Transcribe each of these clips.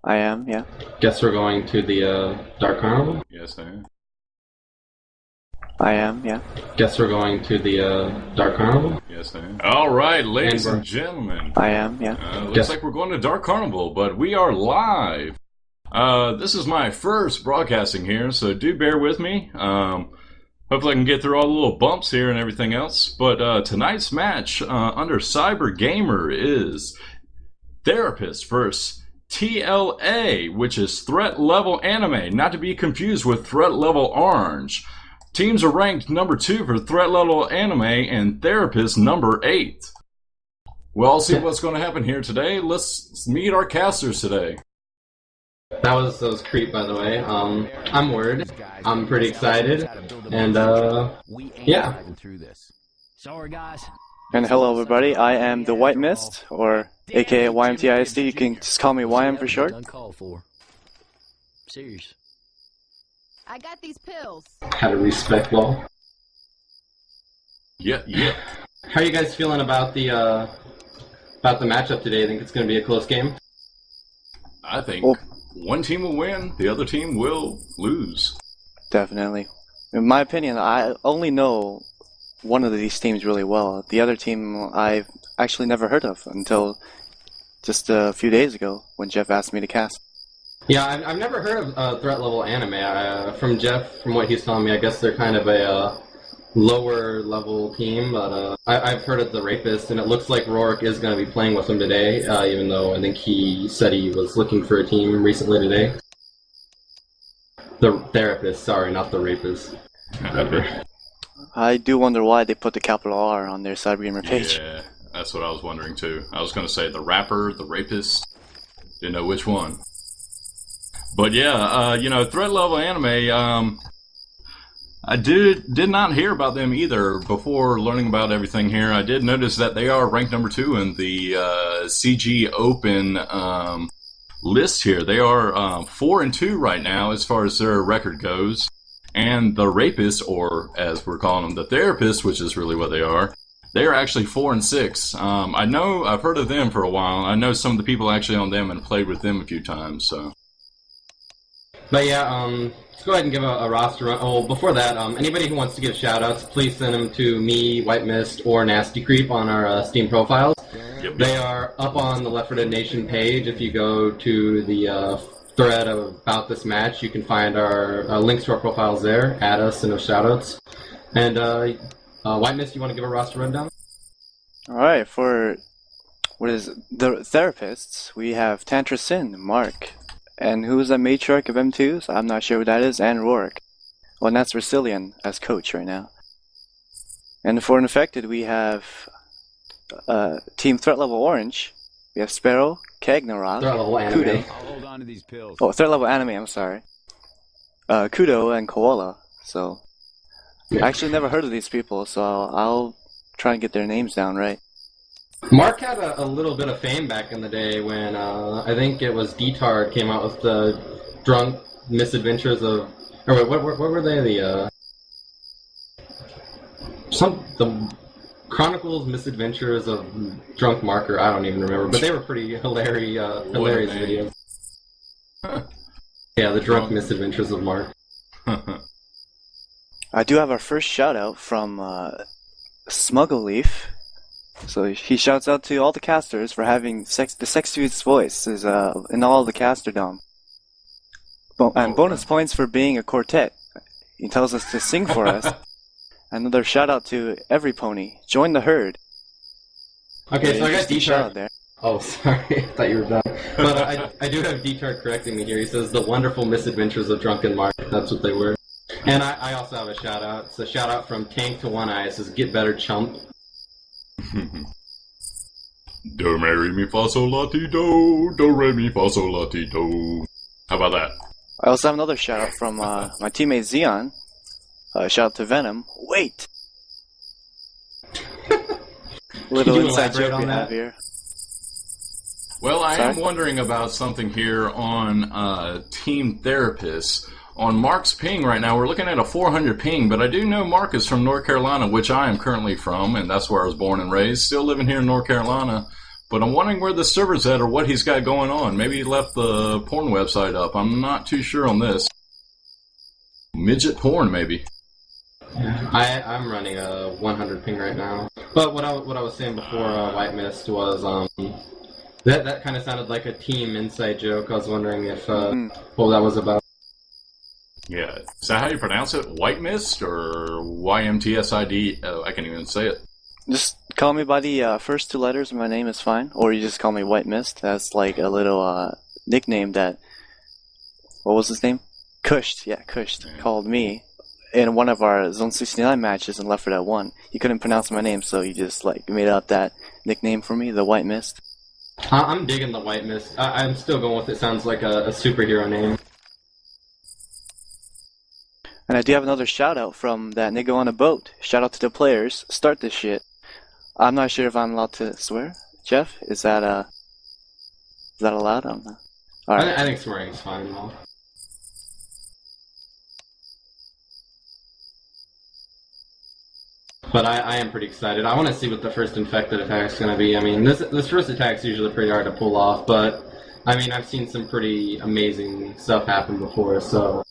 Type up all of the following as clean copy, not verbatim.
I am, yeah. Guess we're going to the Dark Carnival? Yes, I am. I am, yeah. Guess we're going to the Dark Carnival? Yes, I am. All right, ladies and gentlemen. I am, yeah. Looks like we're going to Dark Carnival, but we are live. This is my first broadcasting here, so do bear with me. Hopefully I can get through all the little bumps here and everything else. But tonight's match under Cyber Gamer is Therapist versus TLA, which is Threat Level Anime, not to be confused with Threat Level Orange. Teams are ranked number 2 for Threat Level Anime and Therapist number 8. We'll all see what's going to happen here today. Let's meet our casters today. That was Creep, by the way. I'm Word. I'm pretty excited. And, yeah. Sorry, guys. And hello, everybody. I am the White Mist, or aka YMTISD. You can just call me YM for short. Serious. I got these pills. Had a respect wall. Yeah. How are you guys feeling about the matchup today? Think it's going to be a close game? I think one team will win, the other team will lose. Definitely. In my opinion, I only know one of these teams really well. The other team I've actually never heard of until just a few days ago when Jeff asked me to cast. Yeah, I've never heard of Threat Level Anime. From Jeff, from what he's telling me, I guess they're kind of a lower level team, but I've heard of the Rapist, and it looks like Rourke is going to be playing with him today, even though I think he said he was looking for a team recently today. The Therapist, sorry, not the Rapist. I do wonder why they put the capital R on their Cybergamer page. Yeah, that's what I was wondering too. I was going to say the rapper, the rapist, didn't know which one. But yeah, Threat Level Anime, I did not hear about them either before learning about everything here. I did notice that they are ranked number 2 in the CG Open list here. They are 4-2 right now as far as their record goes. And the Rapist, or as we're calling them, the Therapist, which is really what they are actually 4-6. I've heard of them for a while. I know some of the people actually on them and played with them a few times, so. But yeah, let's go ahead and give a roster run. Oh, before that, anybody who wants to give shoutouts, please send them to me, White Mist, or Nasty Creep on our Steam profiles. Yep. They are up on the Left 4 Dead Nation page. If you go to the thread about this match, you can find our links to our profiles there. Add us and those shoutouts. And White Mist, you want to give a roster rundown? Alright, for the Therapists, we have Tantra Sin, Mark. And who's the matriarch of M2s? I'm not sure who that is, and Rourke. Well, and that's Vercillion as coach right now. And for Infected, we have Team Threat Level Orange. We have Sparrow, Kagnarok, Threat Level Anime. Kudo. I'll hold on to these pills. Oh, Threat Level Anime, I'm sorry. Kudo and Koala. So, Yeah. I actually never heard of these people, so I'll try and get their names down right. Mark had a little bit of fame back in the day when I think it was Detard came out with the drunk misadventures of. Or wait, what were they? The Chronicles Misadventures of Drunk Marker. I don't even remember, but they were pretty hilarious videos. Yeah, the drunk misadventures of Mark. I do have our first shout out from Smuggle Leaf. So he shouts out to all the casters for having the sexiest voice is in all the casterdom. And bonus points for being a quartet. He tells us to sing for us. Another shout out to every pony. Join the herd. Okay, so I got Interesting shout out Detard. there. Oh, sorry, I thought you were done. But I do have Detard correcting me here. He says the wonderful misadventures of Drunken Mark. That's what they were. And I also have a shout out. It's a shout out from Tank to One Eye. It says get better, chump. Do re mi fa sol la ti do re mi fa sol la ti do. How about that? I also have another shout out from my teammate Xeon. Shout out to Venom. Wait! Little Could you inside elaborate joke on we that? have here. Well, I am Sorry? wondering about something here on Team Therapists. On Mark's ping right now, we're looking at a 400 ping, but I do know Mark is from North Carolina, which I am currently from, and that's where I was born and raised. Still living here in North Carolina. But I'm wondering where the server's at or what he's got going on. Maybe he left the porn website up. I'm not too sure on this. Midget porn, maybe. I'm running a 100 ping right now. But what I was saying before White Mist was that kind of sounded like a team inside joke. I was wondering if what that was about. Yeah. Is that how you pronounce it? White Mist or YMTSID? Oh, I can't even say it. Just call me by the first two letters of my name is fine. Or you just call me White Mist. That's like a little nickname that... What was his name? Kusht. Yeah, Kusht. Yeah. Called me in one of our Zone 69 matches in Left 4 Dead 1. He couldn't pronounce my name, so he just like made up that nickname for me, the White Mist. I'm digging the White Mist. I'm still going with it. Sounds like a superhero name. And I do have another shout out from that nigga on a boat. Shout out to the players. Start this shit. I'm not sure if I'm allowed to swear. Jeff, is that allowed? I'm not. All right. I think swearing's fine though. But I am pretty excited. I want to see what the first infected attack is going to be. I mean, this first attack is usually pretty hard to pull off, but I mean, I've seen some pretty amazing stuff happen before, so...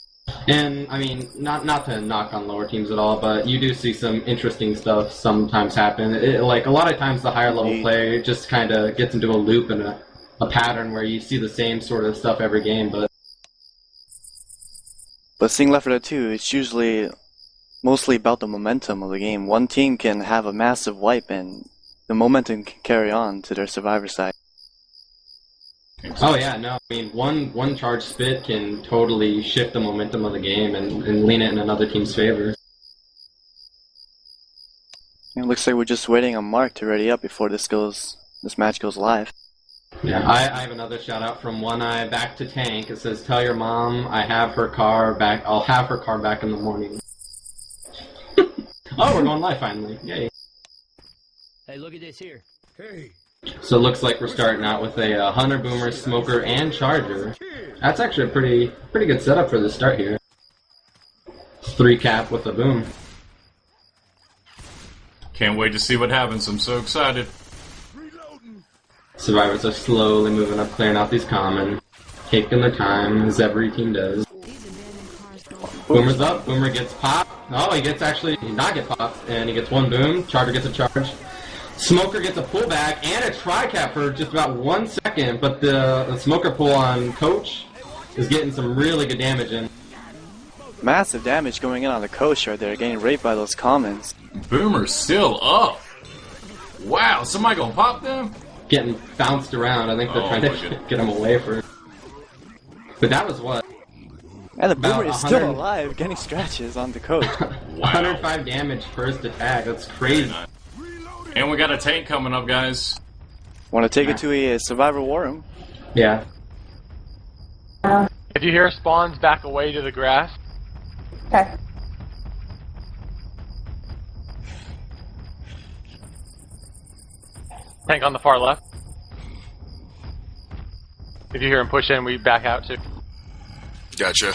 And, I mean, not to knock on lower teams at all, but you do see some interesting stuff sometimes happen. Like, a lot of times the higher level player just kind of gets into a loop and a pattern where you see the same sort of stuff every game, but... But seeing Left 4 Dead 2, it's usually mostly about the momentum of the game. One team can have a massive wipe and the momentum can carry on to their survivor side. Oh yeah, no, I mean, one charge spit can totally shift the momentum of the game and lean it in another team's favor. It looks like we're just waiting on Mark to ready up before this match goes live. Yeah, I have another shout out from One Eye back to Tank. It says, "Tell your mom I have her car back. I'll have her car back in the morning." Oh, we're going live finally! Yay! Hey, look at this here. Hey. So it looks like we're starting out with a Hunter, Boomer, Smoker, and Charger. That's actually a pretty good setup for the start here. 3 cap with a boom. Can't wait to see what happens. I'm so excited. Survivors are slowly moving up, clearing out these common, taking their time, as every team does. Boomer's up, Boomer gets popped. Oh, he gets actually not get popped, and he gets 1 boom. Charger gets a charge. Smoker gets a pullback and a tri-cap for just about 1 second, but the Smoker pull on Coach is getting some really good damage in. Massive damage going in on the Coach right there, getting raped by those commons. Boomer's still up. Wow, somebody gonna pop them? Getting bounced around. I think they're trying to get him away for. But that was what? And the Boomer is still alive, getting scratches on the Coach. Wow. 105 damage first attack. That's crazy. And we got a tank coming up, guys. Want to take it to a survivor war room? Yeah. If you hear spawns, back away to the grass. Okay. Tank on the far left. If you hear him push in, we back out too. Gotcha.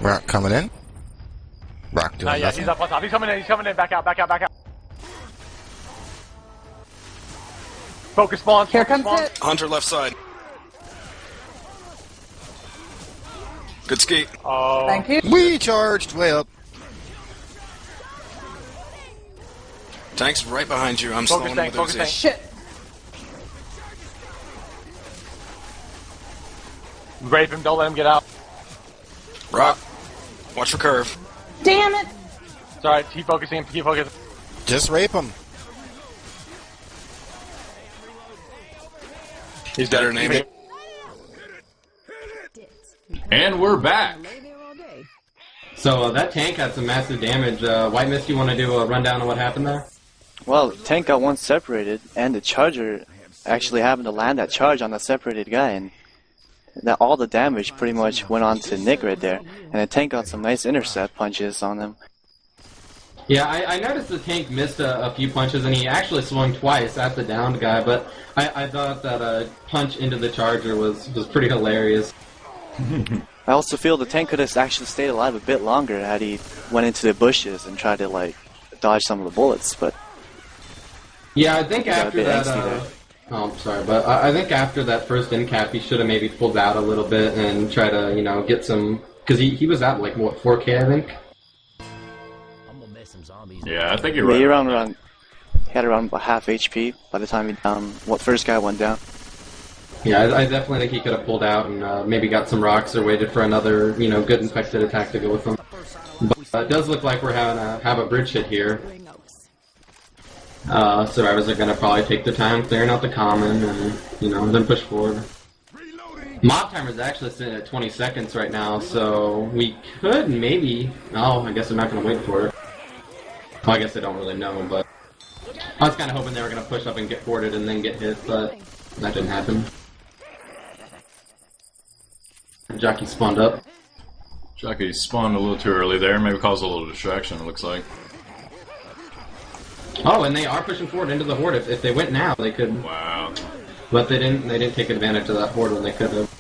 Rock coming in. Rock doing Yeah, nothing. he's up on top. He's coming in. Back out. Focus spawns. Here focus comes spawns. it. Hunter left side. Good ski. Oh. Thank you. We charged way up. Tank's right behind you. I'm Focus slowing tank, him with focus Uzi. tank. Shit. Rape him, don't let him get out. Rock. Watch for curve. Damn it. It's alright, keep focusing. Just rape him. He's Better dead. name it. And we're back. So that tank had some massive damage. White Mist, you want to do a rundown of what happened there? Well, tank got one separated, and the Charger actually happened to land that charge on the separated guy, and that all the damage pretty much went on to Nick right there. And the tank got some nice intercept punches on him. Yeah, I noticed the tank missed a few punches, and he actually swung twice at the downed guy, but I thought that punch into the Charger was pretty hilarious. I also feel the tank could have actually stayed alive a bit longer had he went into the bushes and tried to like dodge some of the bullets, but Yeah, I think He got a after bit that. angsty there. Oh, I'm sorry, but I think after that first end cap, he should have maybe pulled out a little bit and try to, get some. Because he was at like what 4K, I think. I'm gonna mess some zombies. Yeah, I think you're Yeah, right. he Around that. had around about half HP by the time he first guy went down. Yeah, I definitely think he could have pulled out and maybe got some rocks or waited for another, good infected attack to go with him. But it does look like we're have a bridge hit here. Survivors are going to probably take their time clearing out the common and, then push forward. Mob timer is actually sitting at 20 seconds right now, so we could maybe... Oh, I guess they're not going to wait for it. Well, I guess they don't really know, but... I was kind of hoping they were going to push up and get boarded and then get hit, but that didn't happen. Jockey spawned up. Jockey spawned a little too early there. Maybe caused a little distraction, it looks like. Oh, and they are pushing forward into the horde. If they went now, they could. Wow. But they didn't. They didn't take advantage of that horde when they could have.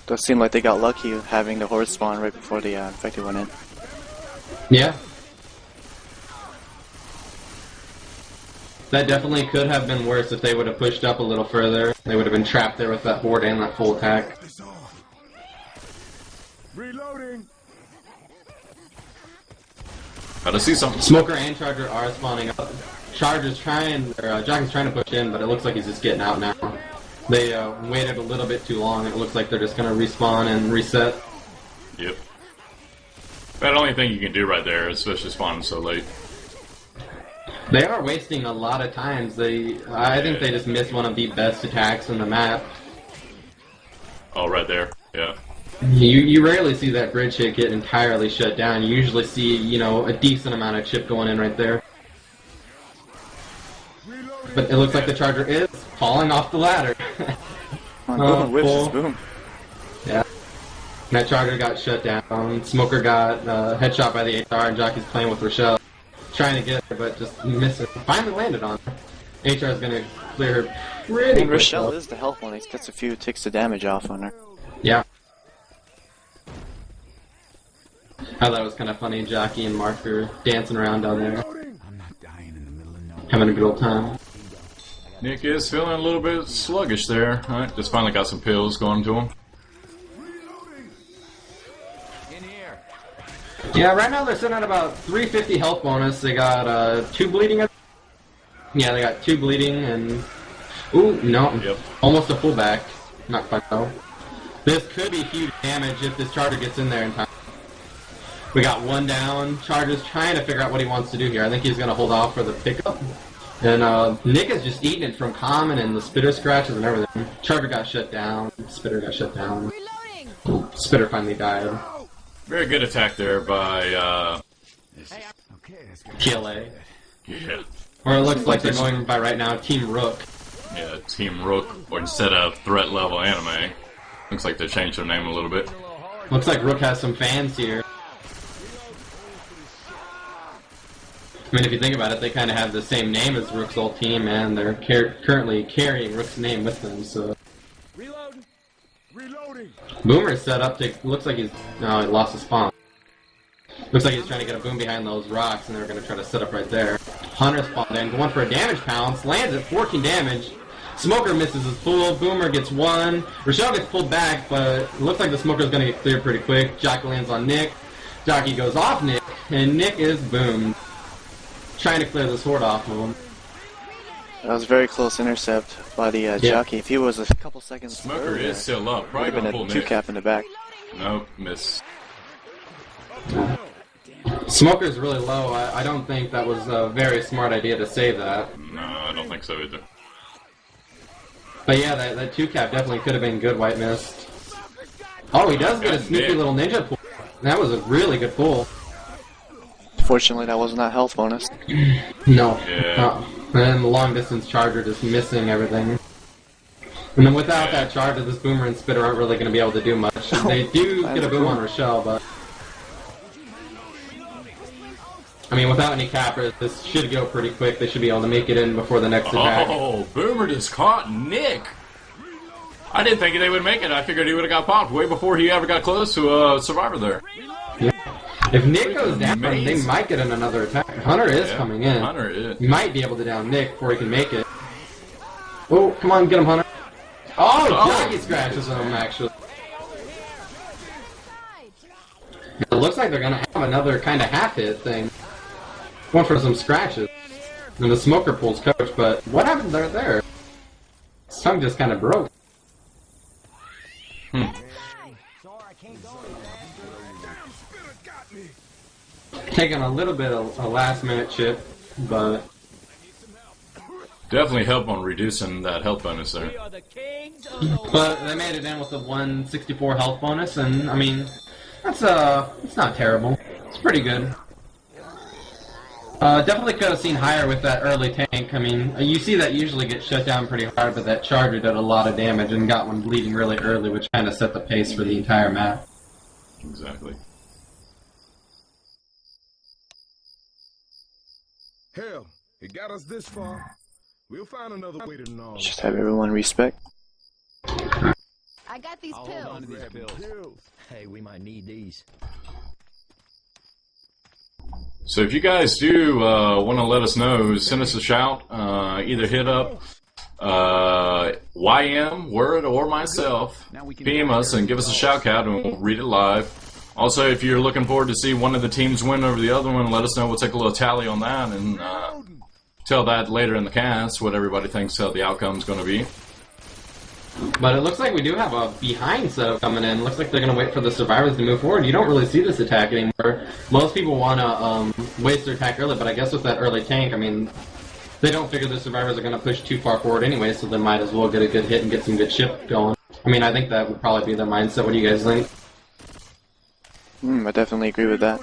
Does seem like they got lucky having the horde spawn right before the infected went in. Yeah. That definitely could have been worse if they would have pushed up a little further. They would have been trapped there with that horde and that full attack. Reloading. Gotta see something. Smoker and Charger are spawning up. Charger's trying, or Jockey's trying to push in, but it looks like he's just getting out now. They waited a little bit too long. It looks like they're just gonna respawn and reset. Yep. That only thing you can do right there, especially spawning so late. They are wasting a lot of times. I think they just missed one of the best attacks in the map. Oh, right there. Yeah. You rarely see that bridge hit get entirely shut down. You usually see, a decent amount of chip going in right there. But it looks like the Charger is falling off the ladder. Boom, whips his boom. Yeah. That Charger got shut down. Smoker got headshot by the HR, and Jockey's playing with Rochelle. Trying to get her, but just missing. Finally landed on her. HR is going to clear her pretty quick. Rochelle is the health one. He gets a few ticks of damage off on her. Yeah. I thought it was kind of funny. Jockey and Mark are dancing around down there. Having a good old time. Nick is feeling a little bit sluggish there. Alright, just finally got some pills going to him. Yeah, right now they're sitting at about 350 health bonus. They got 2 bleeding. Yeah, they got 2 bleeding and... Ooh, no. Yep. Almost a fullback. Not quite though. This could be huge damage if this Charger gets in there in time. We got 1 down. Charger's trying to figure out what he wants to do here. I think he's going to hold off for the pickup. And Nick is just eating it from common and the spitter scratches and everything. Charger got shut down. Spitter got shut down. Spitter finally died. Very good attack there by, TLA. yeah. Or it looks like they're going by right now Team Rook. Yeah, Team Rook, or instead of Threat Level Anime. Looks like they changed their name a little bit. Looks like Rook has some fans here. I mean, if you think about it, they kind of have the same name as Rook's old team, and they're currently carrying Rook's name with them, so... Reloading. Reloading. Boomer's set up to... Looks like he's... No, he lost his spawn. Looks like he's trying to get a boom behind those rocks, and they're going to try to set up right there. Hunter spawned in, going for a damage pounce, lands at 14 damage. Smoker misses his pull, Boomer gets 1. Rochelle gets pulled back, but it looks like the Smoker's going to get cleared pretty quick. Jockey lands on Nick. Jockey goes off Nick, and Nick is boomed. Trying to clear this horde off of him. That was a very close intercept by the jockey. If he was a couple seconds Smoker earlier, is still up. Probably would have gonna been pull a Nick. 2-cap in the back. Nope, miss. Smoker's really low. I don't think that was a very smart idea to save that. No, I don't think so either. But yeah, that 2-cap definitely could have been good, White Mist. Oh, he does get a sneaky little ninja pull. That was a really good pull. Fortunately, that wasn't that health bonus. No. Yeah. And then the long distance Charger just missing everything. And then without that Charger, this Boomer and Spitter aren't really going to be able to do much. They do get a boom on Rochelle, but... I mean, without any cappers, this should go pretty quick. They should be able to make it in before the next attack. Oh, Boomer just caught Nick. I didn't think they would make it. I figured he would have got popped way before he ever got close to a survivor there. Yeah. If Nick goes down, they Amazing. might get in another attack. Hunter is Yeah, coming in. Hunter is. You might be able to down Nick before he can make it. Oh, come on, get him, Hunter. Oh, Doggy scratches him, actually. It looks like they're gonna have another kind of half-hit thing. Going for some scratches. And the smoker pulls coach, but what happened there? His tongue just kind of broke. Taking a little bit of a last-minute chip, but Definitely help on reducing that health bonus there. they made it in with a 164 health bonus, and I mean, it's not terrible. It's pretty good. Definitely could have seen higher with that early tank. I mean, you see that usually gets shut down pretty hard, but that charger did a lot of damage and got one bleeding really early, which kind of set the pace for the entire map. Exactly. Hell, it got us this far. We'll find another way to gnaw. Just have everyone respect. I got these I'll hold on pills. to these pills. Pills. Hey, we might need these. So if you guys do want to let us know, send us a shout. Either hit up YM, Word, or myself. PM us and give us a shout out and we'll read it live. Also, if you're looking forward to see one of the teams win over the other one, let us know. We'll take a little tally on that and tell that later in the cast what everybody thinks the outcome's going to be. But it looks like we do have a behind setup coming in. Looks like they're going to wait for the survivors to move forward. You don't really see this attack anymore. Most people want to waste their attack early, but I guess with that early tank, I mean, they don't figure the survivors are going to push too far forward anyway, so they might as well get a good hit and get some good chip going. I mean, I think that would probably be their mindset. What do you guys think? I definitely agree with that.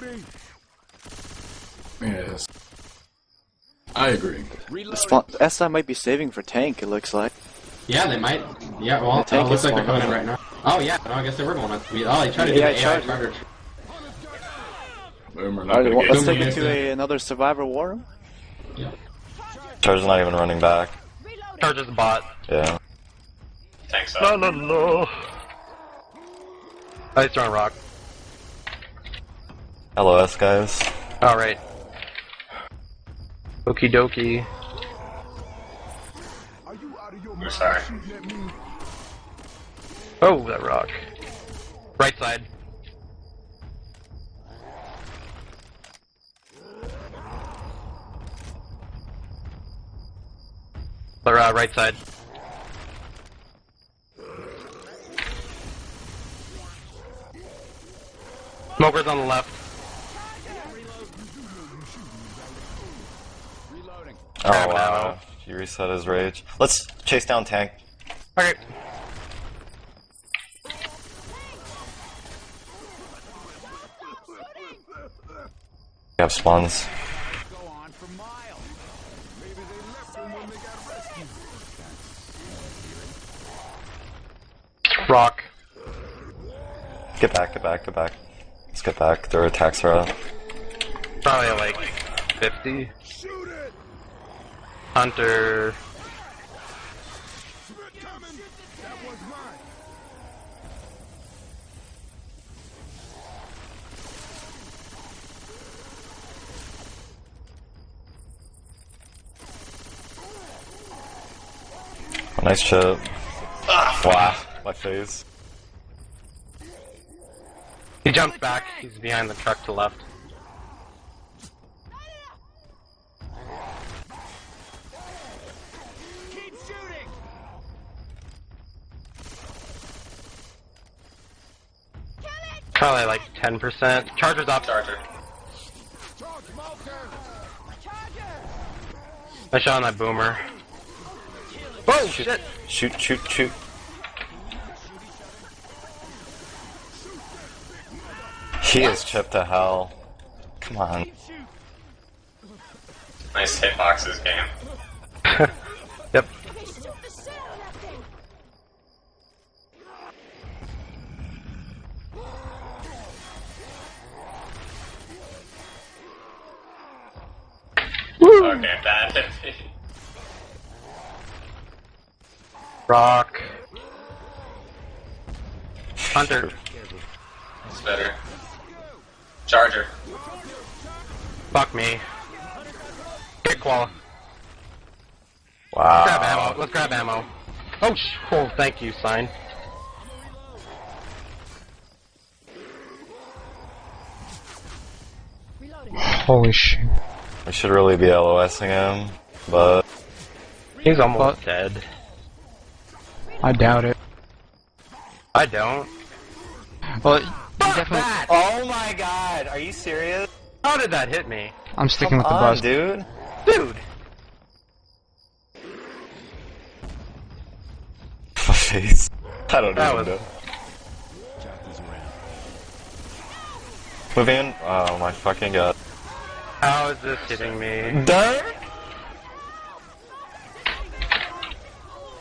Yes. I agree. SI might be saving for tank, it looks like. Yeah, they might. Yeah, well, The tank it looks is like they're coming in spawning. right now. Oh, yeah, no, I guess they were going to speed. Oh, they tried to do Yeah, the AI charge. charger. Boomer, not Alright, going to let's get take it to another survivor war room. Charger's not even running back. Charges the bot. Yeah. Thanks, No, no, no. Oh, he's throwing rock. LOS, guys. Alright. Okie dokie. Are you out of your We're mind sorry. shooting at me? Oh, that rock. Right side. Or, right side. Smoker's on the left. Oh, wow. He reset his rage. Let's chase down tank. Okay. We have spawns. Rock. Get back, get back, get back. Let's get back. Their attacks are up. Probably like 50. Hunter. Oh, nice chip. Wow, my face. He jumps back. He's behind the truck to left. Probably like 10%. Charger's up. Charger. I shot on that boomer. Oh shit! Shoot, shoot, shoot. He is chipped to hell. Come on. Nice hitboxes game. Yep. Okay, that hit me. Rock. Hunter. It's better. Charger. Fuck me. Get Koala. Wow. Grab ammo. Let's grab ammo. Oh, oh, thank you, sign. Holy shit. We should really be LOSing him, but He's almost dead. I doubt it. I don't. Well, you definitely. oh my god, are you serious? How did that hit me? I'm sticking with the bus. dude. Dude! My face. I don't That even was- know. Move in. Oh my fucking god. How is this hitting me? Dirt?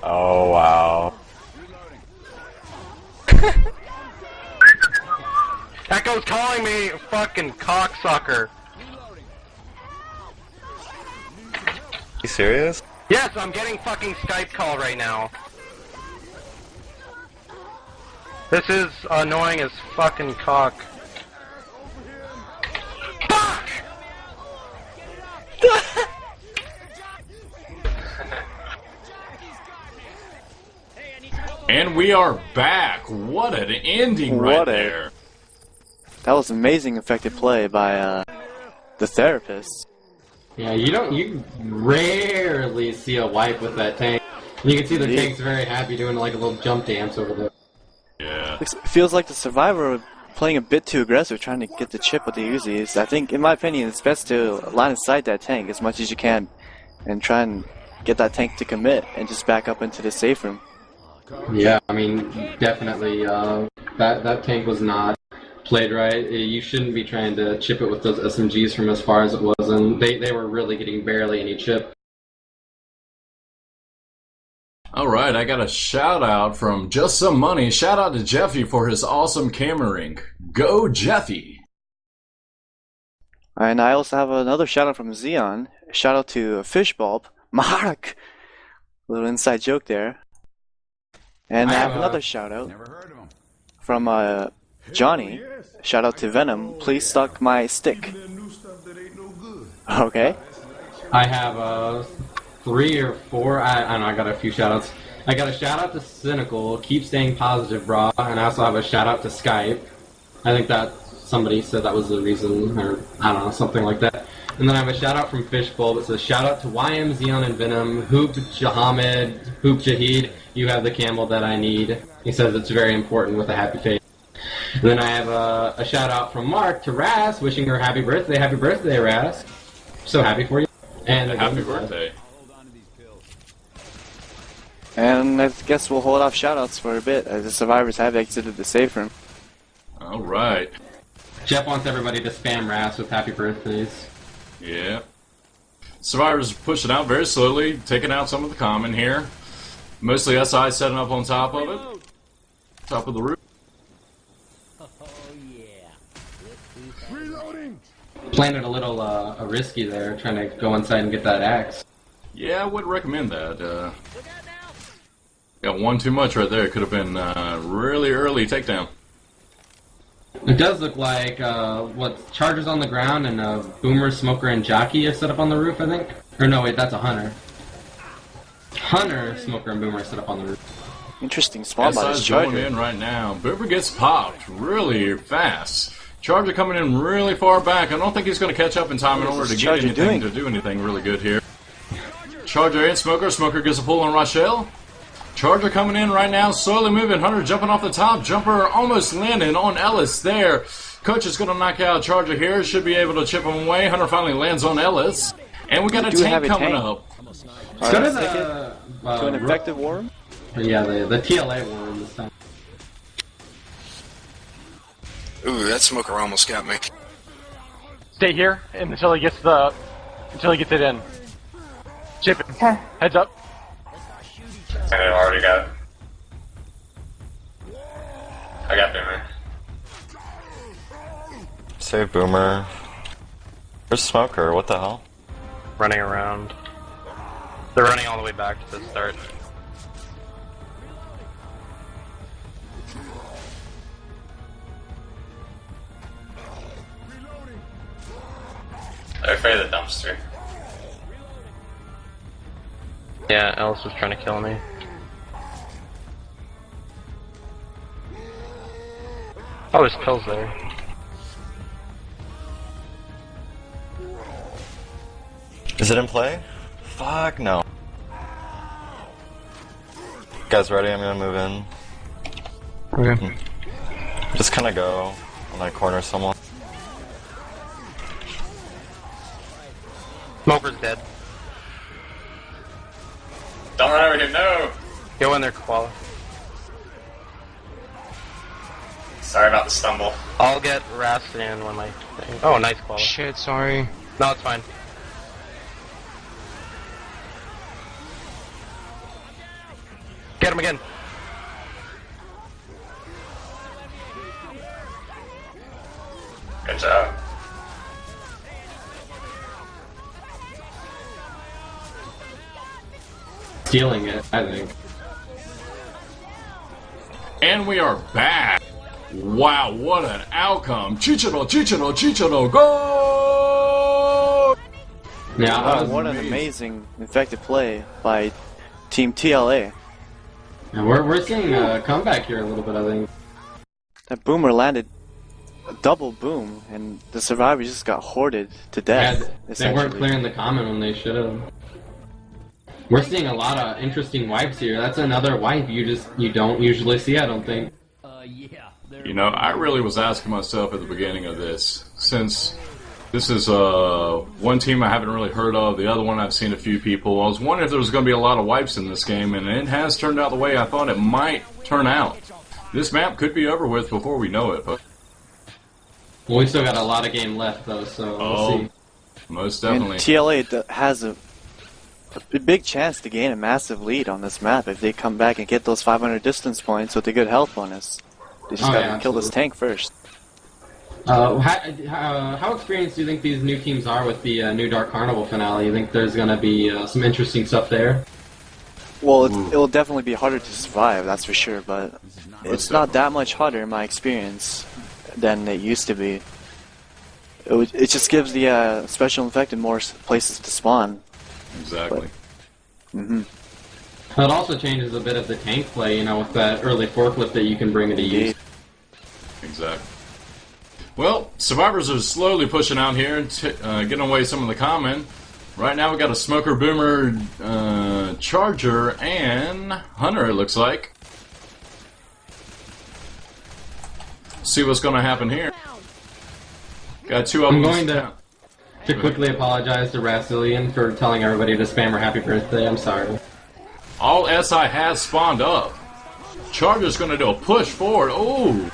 Oh wow. Echo's calling me fucking cocksucker. You serious? Yes, I'm getting fucking Skype call right now. This is annoying as fucking cock. Fuck! And we are back. What an ending right there. That was amazing effective play by the therapist. Yeah, you rarely see a wipe with that tank. And you can see the Indeed. tank's very happy doing like a little jump dance over there. Yeah. It feels like the survivor playing a bit too aggressive, trying to get the chip with the Uzis. I think, in my opinion, it's best to line of sight that tank as much as you can and try and get that tank to commit and just back up into the safe room. Yeah, I mean, definitely, that tank was not played right. You shouldn't be trying to chip it with those SMGs from as far as it was, and they were really getting barely any chip. Alright, I got a shout out from Just Some Money. Shout out to Jeffy for his awesome camera ring. Go Jeffy! And I also have another shout out from Xeon. Shout out to Fishbulb. Mark! Little inside joke there. And I have another shout out from Johnny. Shout out to Venom. Please suck my stick. Okay. I have 3 or 4. I don't know. I got a few shoutouts. I got a shout out to Cynical. Keep staying positive, brah. And I also have a shout out to Skype. I think that somebody said that was the reason, or I don't know, something like that. And then I have a shout out from Fishbowl. It says shout out to YM, Xeon, and Venom. Hoop Jahamed, Hoop Jahid. You have the camel that I need. He says it's very important with a happy face. And then I have a shout out from Mark to Ras, wishing her happy birthday. Happy birthday, Ras. So happy for you. And Happy birthday. And I guess we'll hold off shoutouts for a bit as the survivors have exited the safe room. Alright. Jeff wants everybody to spam Ras with happy birthdays. Yeah. Survivors pushing out very slowly, taking out some of the common here. Mostly SI setting up on top of it. Top of the roof. Planted a little risky there, trying to go inside and get that axe. Yeah, I wouldn't recommend that. Got one too much right there. Could have been really early takedown. It does look like Chargers on the ground and Boomer, Smoker, and Jockey are set up on the roof, I think. Or no, wait, that's a Hunter. Hunter, Smoker, and Boomer are set up on the roof. Interesting spawn by this SI's going Charger. in right now. Boomer gets popped really fast. Charger coming in really far back. I don't think he's going to catch up in time in What is order to this get Charger anything doing? to do anything really good here. Charger and Smoker. Smoker gets a pull on Rochelle. Charger coming in right now, slowly moving. Hunter jumping off the top. Jumper almost landing on Ellis there. Coach is going to knock out Charger here. Should be able to chip him away. Hunter finally lands on Ellis. And we got a do have tank a coming tank. up. Let's go to Alright, the... to an infected worm? Yeah, the TLA worm this time. Ooh, that smoker almost got me. Stay here until he gets it in. Chip it. Okay. Heads up. And I already got. I got Boomer. Save Boomer. Where's Smoker? What the hell? Running around. They're running all the way back to the start. They're afraid of the dumpster. Yeah, Alice was trying to kill me. Oh, there's pills there. Is it in play? Fuck no. Guys ready? I'm gonna move in. Okay. Just kinda go on that corner someone. Smoker's dead. Don't run over here, no! Go in there, Koala. Sorry about the stumble. I'll get Rastan when my thing. Oh, nice Koala. Shit, sorry. No, it's fine. Get him again. Good job. Stealing it, I think. And we are back. Wow, what an outcome. Chichiro, Chichiro, Chichiro, go! Yeah, Wow, what an amazing infected play by Team TLA. And we're seeing a comeback here a little bit, I think. That boomer landed a double boom, and the survivors just got hoarded to death. Yeah, they weren't essentially. clearing the common when they should have. We're seeing a lot of interesting wipes here. That's another wipe you don't usually see, I don't think. You know, I really was asking myself at the beginning of this, since this is one team I haven't really heard of, the other one I've seen a few people. I was wondering if there was going to be a lot of wipes in this game, and it has turned out the way I thought it might turn out. This map could be over with before we know it, but... Well, we still got a lot of game left, though, so we'll see. Most And definitely. TLA has a big chance to gain a massive lead on this map if they come back and get those 500 distance points with a good health bonus. They just gotta kill this tank first. How experienced do you think these new teams are with the new Dark Carnival finale? You think there's going to be some interesting stuff there? Well, it'll definitely be harder to survive, that's for sure, but it's not that much harder in my experience than it used to be. It just gives the special infected more places to spawn. Exactly. It also changes a bit of the tank play, you know, with that early forklift that you can bring into use. Exactly. Well, survivors are slowly pushing out here and getting away some of the common. Right now we got a smoker, boomer, charger, and hunter. It looks like. See what's going to happen here. Got two of them. I'm going to quickly apologize to Rasilian for telling everybody to spam her happy birthday. I'm sorry. All SI has spawned up. Charger's going to do a push forward. Oh!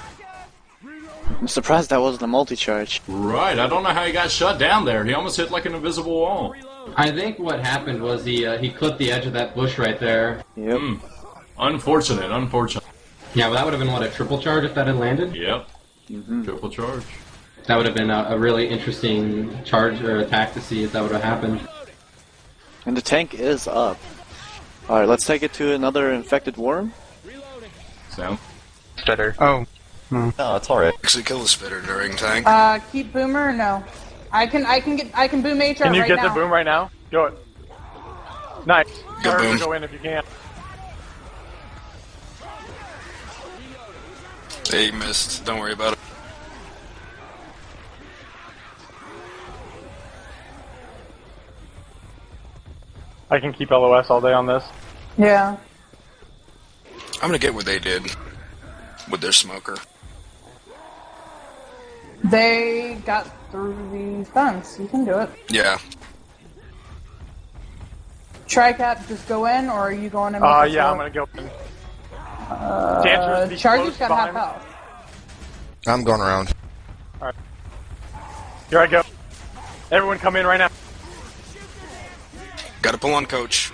I'm surprised that wasn't a multi-charge. Right, I don't know how he got shut down there. He almost hit like an invisible wall. I think what happened was he clipped the edge of that bush right there. Yep. Unfortunate. Yeah, well, that would have been, what, a triple charge if that had landed? Yep. Triple charge. That would have been a really interesting charge or attack to see if that would have happened. And the tank is up. Alright, let's take it to another infected worm. Sound? Stutter. Oh. No, it's alright. Actually kill the spitter during tank. Keep boomer or no? I can boom HR right now. Can you get the boom right now? Do it. Nice. Good boom. Go in if you can. Hey, missed. Don't worry about it. I can keep LOS all day on this. Yeah. I'm gonna get what they did with their smoker. They got through the fence. You can do it. Yeah. Tricap, just go in, or are you going in? Yeah, I'm gonna go in. Chargie's got half health. I'm going around. Alright. Here I go. Everyone come in right now. Gotta pull on coach.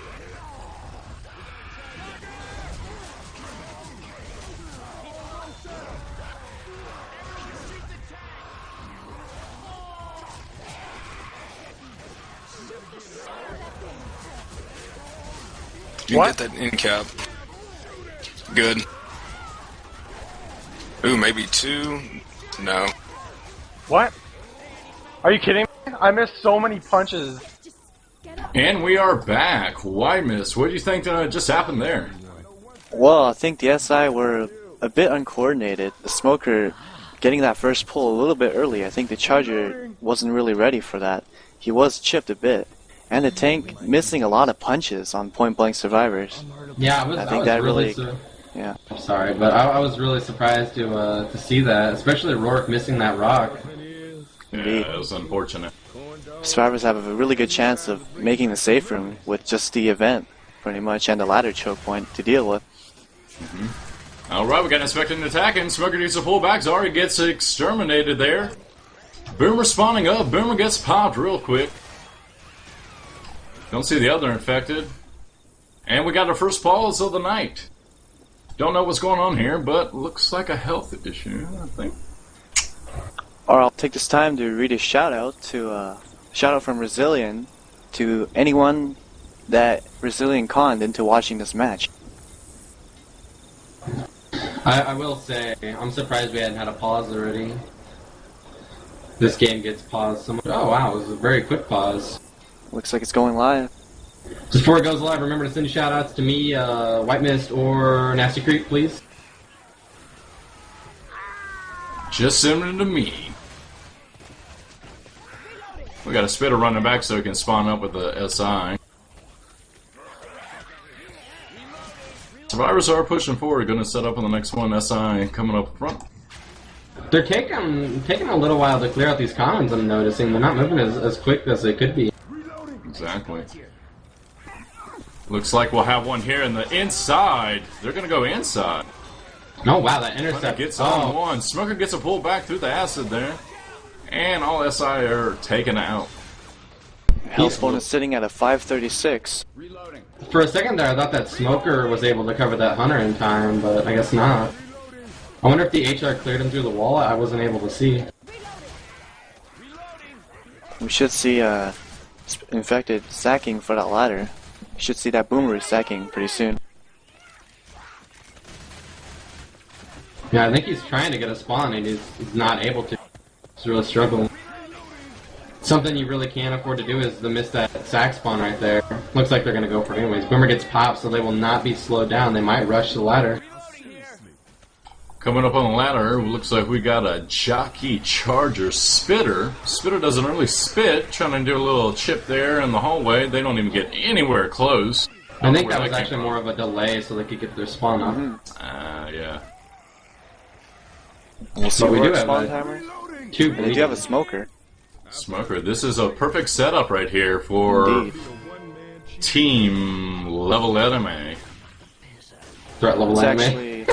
You can get that in cap. Good. Ooh, maybe two? No. What? Are you kidding me? I missed so many punches. And we are back. Why miss? What do you think just happened there? Well, I think the SI were a bit uncoordinated. The smoker getting that first pull a little bit early. I think the charger wasn't really ready for that. He was chipped a bit. And the tank missing a lot of punches on point blank survivors. Yeah, I think that really yeah. I'm sorry, but I was really surprised to see that, especially Rourke missing that rock. Indeed. Yeah, it was unfortunate. Survivors have a really good chance of making the safe room with just the event, pretty much, and the ladder choke point to deal with. Alright, we got an expected attack, and Smoker needs to pull back. Zari gets exterminated there. Boomer spawning up. Boomer gets popped real quick. Don't see the other infected. And we got our first pause of the night. Don't know what's going on here, but looks like a health issue, I think. Or I'll take this time to read a shout out from Resilient to anyone that Resilient conned into watching this match. I will say, I'm surprised we hadn't had a pause already. This game gets paused so much. Oh wow, it was a very quick pause. Looks like it's going live. Just before it goes live, remember to send shout outs to me, White Mist, or Nasty Creep, please. Just send it to me. We got a spitter running back so he can spawn up with the SI. Survivors are pushing forward, going to set up on the next one. SI coming up front. They're taking a little while to clear out these commons, I'm noticing. They're not moving as quick as they could be. Exactly. Looks like we'll have one here in the inside. They're going to go inside. Oh, wow, that intercept. Gets on one. Smoker gets a pull back through the acid there. And all SI are taken out. Health bonus sitting at a 536. For a second there, I thought that Smoker was able to cover that Hunter in time, but I guess not. I wonder if the HR cleared him through the wall. I wasn't able to see. We should see infected sacking for that ladder. You should see that boomer sacking pretty soon. Yeah, I think he's trying to get a spawn and he's not able to. He's really struggling. Something you really can't afford to do is to miss that sack spawn right there. Looks like they're going to go for it anyways. Boomer gets popped, so they will not be slowed down. They might rush the ladder. Coming up on the ladder, looks like we got a jockey charger spitter. Spitter does an early spit, trying to do a little chip there in the hallway. They don't even get anywhere close. I think that was actually more of a delay so they could get their spawn up. Yeah. We'll see But we do have spawn timer. Two. And they do have a smoker. Smoker, this is a perfect setup right here for team level anime. Threat level It's anime. actually,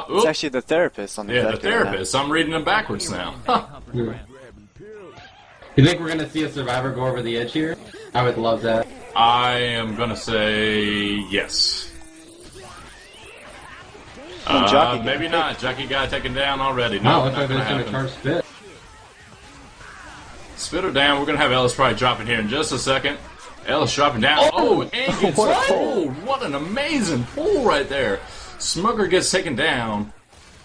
it's actually the therapist on the the therapist. I'm reading them backwards now. You think we're gonna see a survivor go over the edge here? I would love that. I am gonna say yes. Maybe not. Jockey got taken down already. No, looks like they're just gonna charge spit. Spitter down. We're gonna have Ellis probably dropping here in just a second. Ellis dropping down. Oh, and gets pulled. What an amazing pull right there. Smoker gets taken down.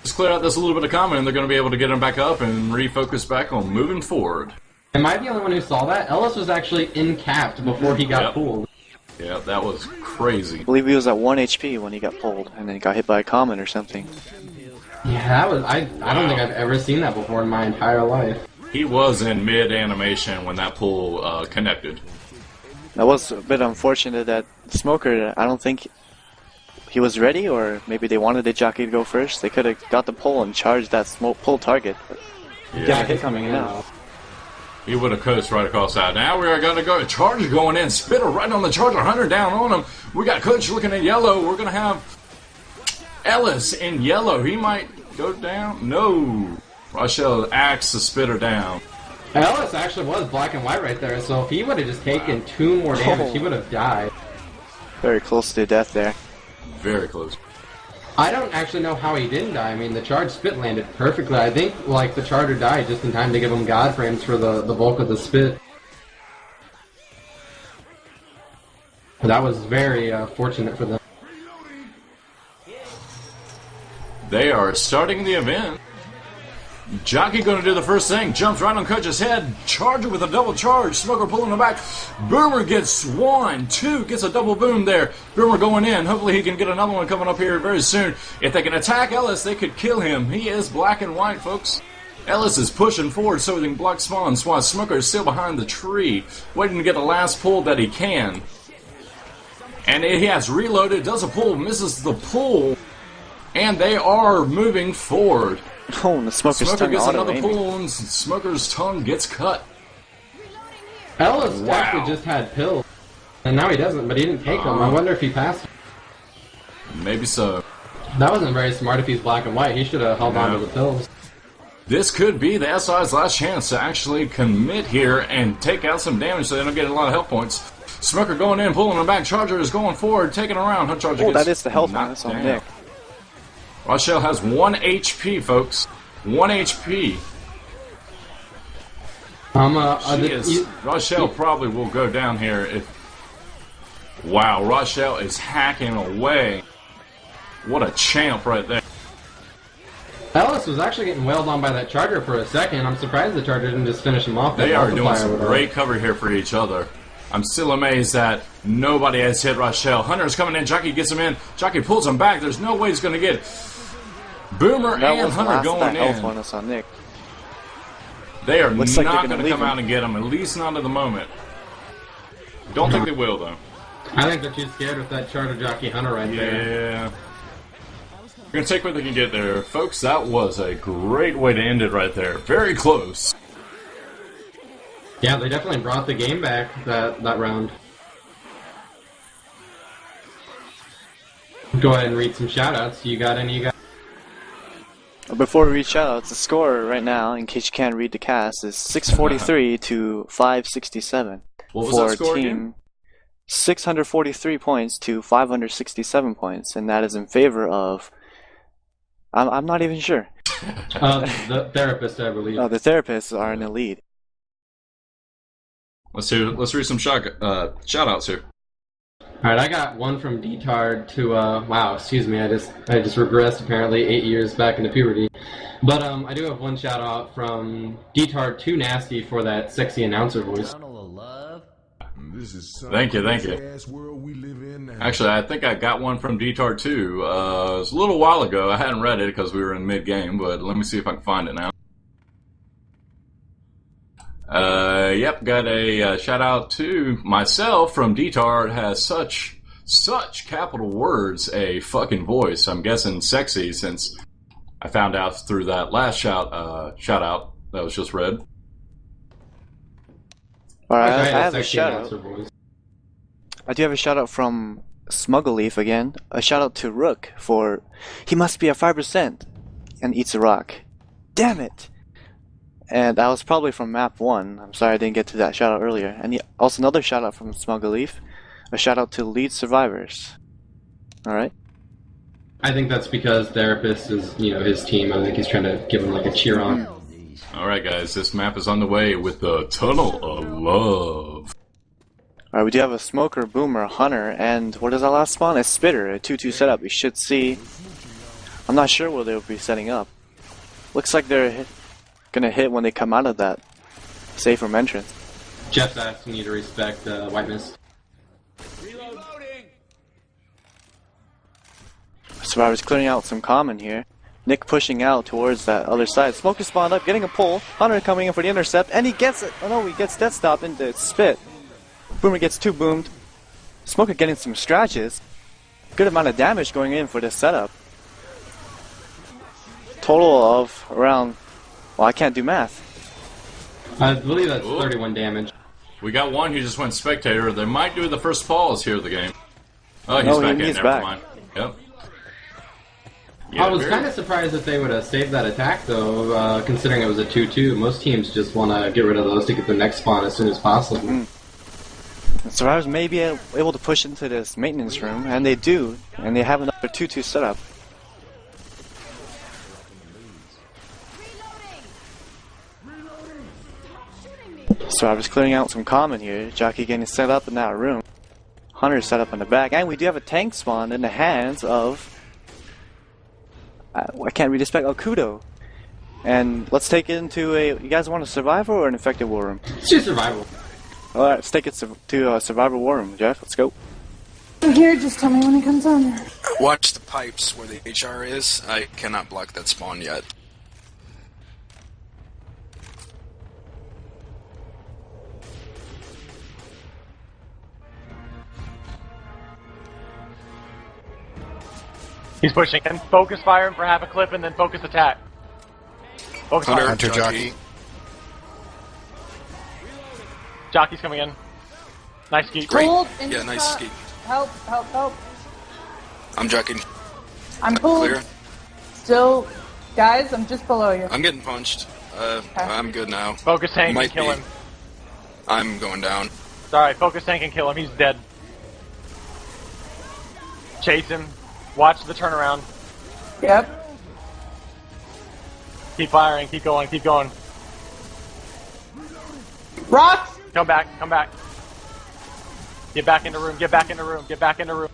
Just clear out this little bit of comment, and they're going to be able to get him back up and refocus back on moving forward. Am I the only one who saw that? Ellis was actually in-capped before he got pulled. Yeah, that was crazy. I believe he was at 1 HP when he got pulled, and then he got hit by a comment or something. Yeah, that was. I don't think I've ever seen that before in my entire life. He was in mid-animation when that pull connected. That was a bit unfortunate that Smoker, I don't think he was ready, or maybe they wanted the jockey to go first. They could have got the pull and charged that pull target. But yeah, a hit coming in now. He would have coached right across that. Now we are going to go. Charger going in. Spitter right on the Charger. Hunter down on him. We got Coach looking at yellow. We're going to have Ellis in yellow. He might go down. No. Rochelle acts the Spitter down. Ellis actually was black and white right there, so if he would have just taken 2 more damage, he would have died. Very close to death there. Very close. I don't actually know how he didn't die. I mean, the charge spit landed perfectly. I think, like, the Charger died just in time to give him God frames for the bulk of the spit. That was very fortunate for them. They are starting the event. Jockey gonna do the first thing. Jumps right on Coach's head. Charger with a double charge. Smoker pulling him back. Boomer gets 1, 2, gets a double boom there. Boomer going in. Hopefully he can get another one coming up here very soon. If they can attack Ellis, they could kill him. He is black and white, folks. Ellis is pushing forward so he can block spawns while Smoker is still behind the tree, waiting to get the last pull that he can. And he has reloaded, does a pull, misses the pull, and they are moving forward. Oh, and the Smoker's Smoker tongue gets another auto-aiming. pull, and Smoker's tongue gets cut. Ellis Wow. actually just had pills, and now he doesn't, but he didn't take them. I wonder if he passed. Maybe so. That wasn't very smart if he's black and white. He should have held on to the pills. This could be the SI's last chance to actually commit here and take out some damage so they don't get a lot of health points. Smoker going in, pulling him back. Charger is going forward, taking around. Her Charger Oh, gets that is the health knocked minus on down. Nick. Rochelle has 1 HP, folks. 1 HP. Rochelle probably will go down here if... Wow, Rochelle is hacking away. What a champ right there. Ellis was actually getting wailed on by that Charger for a second. I'm surprised the Charger didn't just finish him off. They are doing some multiplier great cover here for each other. I'm still amazed that nobody has hit Rochelle. Hunter's coming in. Jockey gets him in. Jockey pulls him back. There's no way he's going to get Boomer That and was Hunter last going that health in. bonus on Nick. They are Looks like they're not gonna going to leave come him. out and get him, at least not at the moment. Don't think they will, though. I think they're too scared with that Charger Jockey Hunter right there. Yeah. They're going to take what they can get there. Folks, that was a great way to end it right there. Very close. Yeah, they definitely brought the game back that round. Go ahead and read some shoutouts. You got any, you guys? Before we read shoutouts, the score right now, in case you can't read the cast, is 643 to 567. What was for that score team again? 643 points to 567 points, and that is in favor of... I'm not even sure. The therapist, I believe. Oh, the therapists are in the lead. Let's read some shoutouts here. Alright, I got one from Detard to, wow, excuse me, I just regressed apparently 8 years back into puberty. But, I do have one shout out from Detard to Nasty for that sexy announcer voice. Thank you. Actually, I think I got one from Detard too. It was a little while ago. I hadn't read it because we were in mid-game, but let me see if I can find it now. Yep, got a shout out to myself from Detard. Has such capital words, a fucking voice. I'm guessing sexy, since I found out through that last shout out that was just read. Alright, I have a shout out. I do have a shout out from Smuggleleaf again. A shout out to Rook for he must be at 5% and eats a rock. Damn it! And that was probably from map 1. I'm sorry I didn't get to that shout out earlier. And also another shout out from Smuggleleaf. A shout out to Lead Survivors. Alright. I think that's because Therapist is, his team. I think he's trying to give him like a cheer on. Alright guys, this map is on the way with the Tunnel of Love. Alright, we do have a Smoker, Boomer, Hunter, and what is that last spawn? A Spitter, a 2-2 setup. We should see... I'm not sure where they'll be setting up. Looks like they're gonna hit when they come out of that safe room entrance. Jeff's asking you to respect White Mist. Survivor's clearing out some common here. Nick pushing out towards that other side. Smoker spawned up, getting a pull. Hunter coming in for the intercept, and he gets it! Oh no, he gets death stopped into spit. Boomer gets 2 boomed. Smoker getting some scratches. Good amount of damage going in for this setup. Total of around... Well, I can't do math. I believe that's 31 damage. We got one who just went spectator. They might do the first pause here of the game. Oh, he's No, back in. he's Never back. mind. Yep. I was kind of surprised that they would have saved that attack, though, considering it was a 2-2. Most teams just want to get rid of those to get the next spawn as soon as possible. Survivors may be able to push into this maintenance room, and they do, and they have another 2-2 setup. Survivors clearing out some common here. Jockey getting set up in that room. Hunter set up in the back, and we do have a tank spawn in the hands of... I can't read the spec. Oh, Kudo. And let's take it into a. You guys want a survivor or an infected war room? Let's do survival. Alright, let's take it to a survivor war room. Jeff, let's go. I'm here, just tell me when it comes on. Watch the pipes where the HR is. I cannot block that spawn yet. He's pushing in. Focus fire him for half a clip and then focus attack. Focus fire. Hunter jockey. Jockey's coming in. Nice skeet. Pulled Yeah, nice ski. Help, help, help. I'm jockeying. I'm pulled. Clear. Still, guys, I'm just below you. I'm getting punched. I'm good now. Focus tank Might and kill be. him. I'm going down. Alright, focus tank and kill him. He's dead. Chase him. Watch the turnaround. Yep. Keep firing. Keep going. Keep going. Rock! Come back. Come back. Get back in the room. Get back in the room. Get back in the room.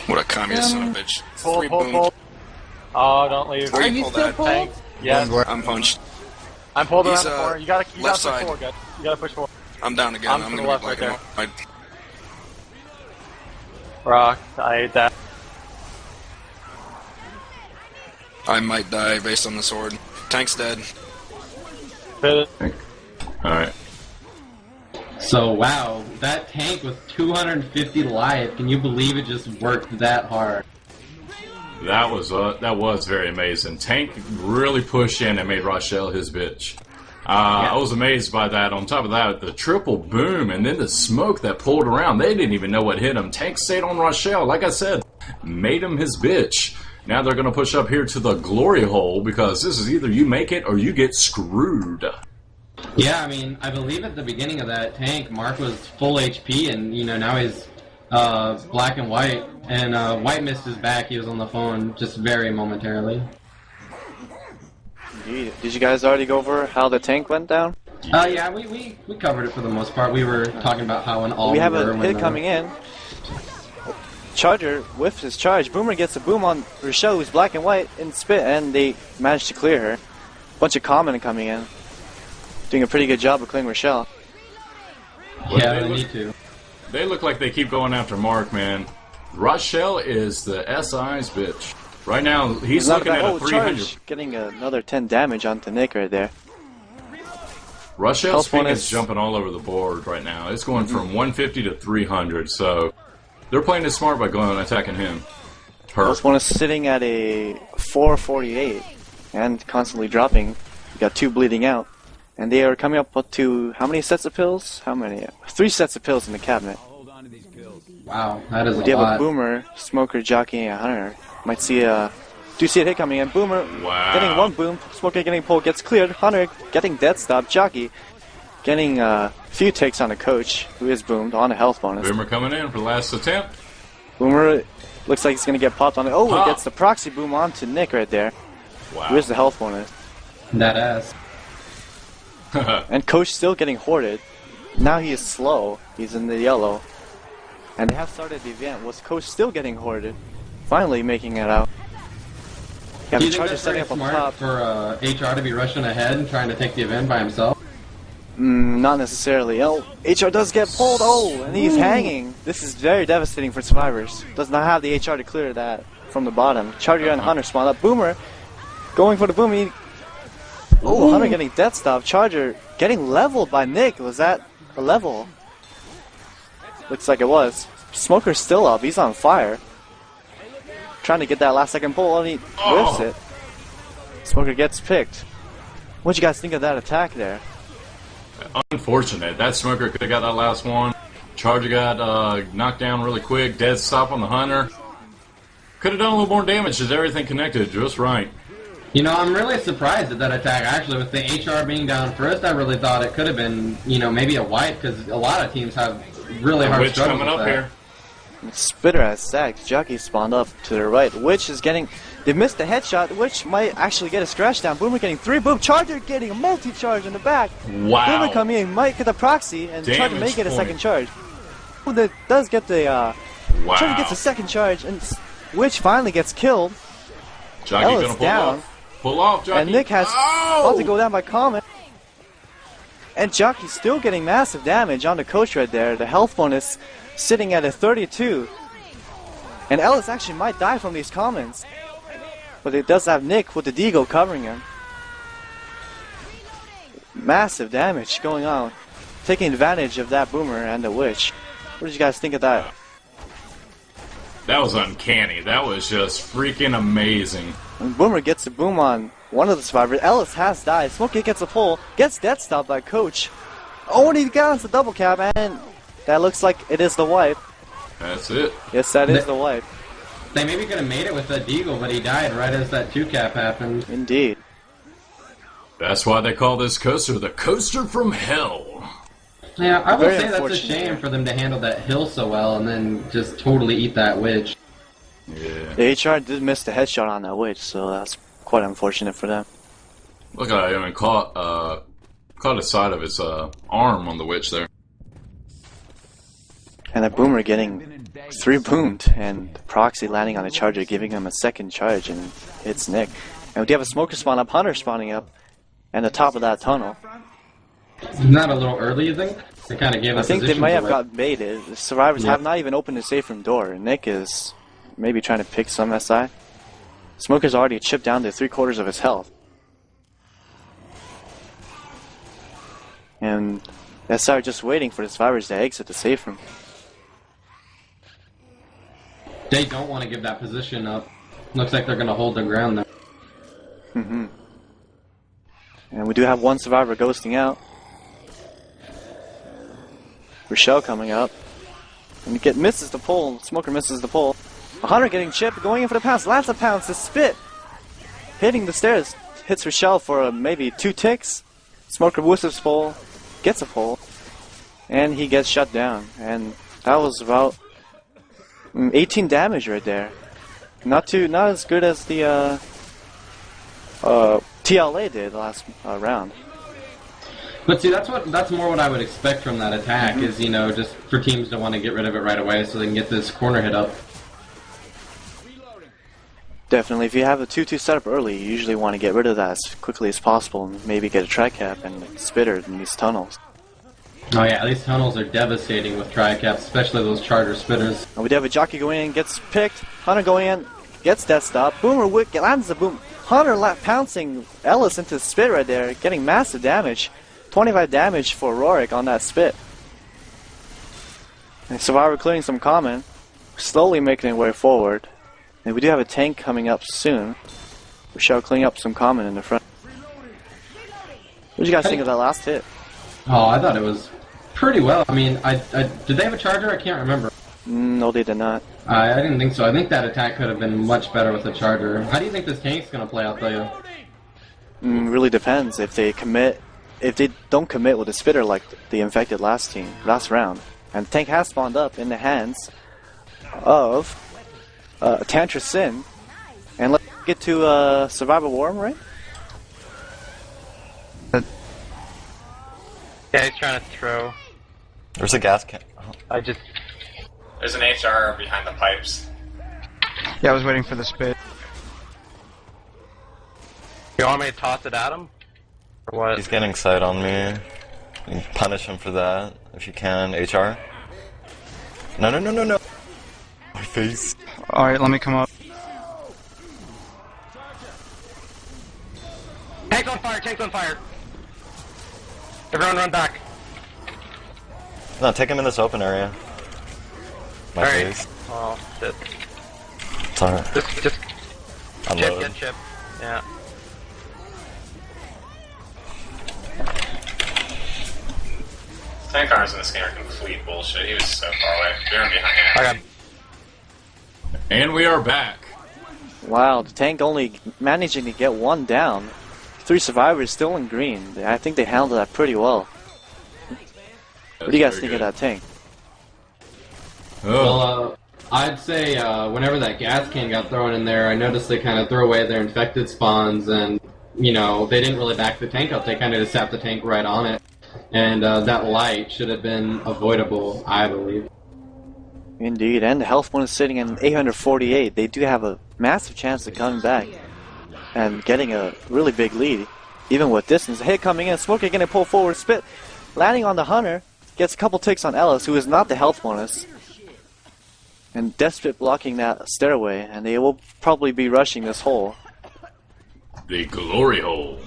What a communist son of a bitch. Pull, Three pull, boom. pull. Oh, don't leave. Where Are you you pull still that? pulled? Tank. Yes. I'm punched. I'm pulled around He's, the corner. You gotta left push side. forward, guys. You gotta push forward. I'm down again. I'm I'm to gonna the be left black right and white. Rock. I ate that. I might die based on the sword. Tank's dead. Alright. So wow, that tank with 250 life. Can you believe it just worked that hard? That was very amazing. Tank really pushed in and made Rochelle his bitch. I was amazed by that. On top of that, the triple boom and then the smoke that pulled around. They didn't even know what hit him. Tank stayed on Rochelle. Like I said, made him his bitch. Now they're going to push up here to the glory hole because this is either you make it or you get screwed. Yeah, I mean, I believe at the beginning of that tank, Mark was full HP, and now he's black and white. And White missed his back. He was on the phone just very momentarily. Indeed. Did you guys already go over how the tank went down? Yeah, we covered it for the most part. We were talking about how an all We have a when, hit coming in. Charger whiffs his charge. Boomer gets a boom on Rochelle, who's black and white in spit, and they manage to clear her. Bunch of common coming in. Doing a pretty good job of clearing Rochelle. Yeah, they need to. They look like they keep going after Mark, man. Rochelle is the SI's bitch. Right now, he's looking at a 300. Charge, getting another 10 damage onto Nick right there. Rochelle's ping is jumping all over the board right now. It's going from 150 to 300, so they're playing it smart by going and attacking him. Health one is sitting at a 448 and constantly dropping. You got 2 bleeding out. And they are coming up to how many sets of pills? How many? 3 sets of pills in the cabinet. Wow, that is a lot. They have a Boomer, Smoker, Jockey, and Hunter. Might see a... Do you see a hit coming in? Boomer getting 1 boom. Smoker getting pulled, gets cleared. Hunter getting dead stop. Jockey getting a few takes on a coach who is boomed on a health bonus. Boomer coming in for the last attempt. Boomer looks like he's going to get popped on it. Oh, Pop. he gets the proxy boom onto Nick right there. Wow. Where's the health bonus? That ass. And coach still getting hoarded. Now he is slow. He's in the yellow. And they have started the event. Was coach still getting hoarded? Finally making it out. Do you think Charger that's setting very up on smart top. for HR to be rushing ahead and trying to take the event by himself? Not necessarily. Oh, HR does get pulled. Oh, and he's hanging. This is very devastating for survivors. Does not have the HR to clear that from the bottom. Charger and Hunter spawn up. Boomer going for the boom. Oh, Hunter getting death stop. Charger getting leveled by Nick. Was that a level? Looks like it was. Smoker's still up. He's on fire. Trying to get that last second pull, and he whiffs it. Smoker gets picked. What'd you guys think of that attack there? Unfortunate. That Smoker could have got that last one. Charger got knocked down really quick. Dead stop on the Hunter. Could have done a little more damage. Is everything connected just right? I'm really surprised at that attack, actually, with the HR being down first. I really thought it could have been, maybe a wipe, because a lot of teams have really hard Witch struggles coming with up that. here. Spitter has sacked. Jockey spawned up to their right. Witch is getting... They missed the headshot. Witch might actually get a scratch down. Boomer getting 3 boom. Charger getting a multi-charge in the back. Wow. Boomer coming in. Might get the proxy and try to make it a second charge. Oh, that does get the... Charger gets a second charge. And Witch finally gets killed. Jockey Ellis gonna pull down. off. Pull off, Jockey. And Nick has about to go down by Common. And Jockey's still getting massive damage on the coach right there. The health bonus sitting at a 32. And Ellis actually might die from these commons. But it does have Nick with the Deagle covering him. Massive damage going on. Taking advantage of that Boomer and the Witch. What did you guys think of that? That was uncanny. That was just freaking amazing. When Boomer gets the boom on one of the survivors, Ellis has died. Smokey gets a pull, gets death stopped by Coach. Oh, and he got the double cap, and that looks like it is the wipe. That's it. Yes, that is the wipe. They maybe could have made it with that Deagle, but he died right as that 2-cap happened. Indeed. That's why they call this coaster the Coaster from Hell. Yeah, I will Very say that's a unfortunate, shame yeah. for them to handle that hill so well and then just totally eat that Witch. Yeah. The HR did miss the headshot on that Witch, so that's quite unfortunate for them. Look, I even caught a side of his arm on the Witch there. And that Boomer getting 3 boomed, and the proxy landing on the Charger, giving him a second charge, and it's Nick. And we do have a smoker spawn up, Hunter spawning up, and the top of that tunnel. Isn't that a little early, you think? They kind of gave I us think they might have away. got baited. The survivors have not even opened the safe room door. Nick is maybe trying to pick some SI. Smoker's already chipped down to 3/4 of his health. And SI are just waiting for the survivors to exit the safe room. They don't want to give that position up. Looks like they're going to hold their ground there. And we do have one survivor ghosting out. Rochelle coming up. And misses the pull. Smoker misses the pull. A Hunter getting chipped, going in for the pounce. Lands a pounce, the spit. Hitting the stairs. Hits Rochelle for maybe 2 ticks. Smoker whistles pull. Gets a pull. And he gets shut down. And that was about 18 damage right there. Not as good as the TLA did last round. But see, that's more what I would expect from that attack, is, you know, just for teams to want to get rid of it right away so they can get this corner hit up. Definitely, if you have a 2-2 setup early, you usually want to get rid of that as quickly as possible and maybe get a tri-cap and spitter in these tunnels. Oh yeah, these tunnels are devastating with tri-caps, especially those charger spitters. And we do have a jockey going in, gets picked. Hunter going in, gets death stop. Boomer lands the boom. Hunter pouncing Ellis into the spit right there, getting massive damage. 25 damage for Rorik on that spit. And Survivor clearing some common, slowly making their way forward. And we do have a tank coming up soon. Rochelle cleaning up some common in the front. What did you guys think of that last hit? Oh, I thought it was pretty well. I mean, did they have a charger? I can't remember. No, they did not. I didn't think so. I think that attack could have been much better with a charger. How do you think this tank's going to play out, though? Really depends. If they don't commit with a spitter like the infected last round. And the tank has spawned up in the hands of Tantra Sin. And let's get to Survivor Worm, right? Yeah, he's trying to throw. There's a gas can. Oh. There's an HR behind the pipes. Yeah, I was waiting for the spit. You want me to toss it at him? Or what? He's getting sight on me. You can punish him for that if you can. HR. No. My face. Alright, let me come up. Tank's on fire! Tank's on fire! Everyone run back. No, take him in this open area. My Alright. face. Oh, shit. It's alright. Just Unload. get chip. Yeah. Tank arms in this game are complete bullshit. He was so far away. They're behind him. And we are back. Wow, the tank only managing to get 1 down. 3 survivors still in green. I think they handled that pretty well. What do you guys think of that tank? Well, I'd say whenever that gas can got thrown in there, I noticed they kind of threw away their infected spawns, and, you know, they didn't really back the tank up. They kind of just sapped the tank right on it. And that light should have been avoidable, I believe. Indeed, and the health bonus sitting at 848. They do have a massive chance of coming back and getting a really big lead. Even with distance, a hit coming in, Smoker getting pulled forward, spit, landing on the Hunter, gets a couple ticks on Ellis, who is not the health bonus. And Despot blocking that stairway, and they will probably be rushing this hole. The glory hole.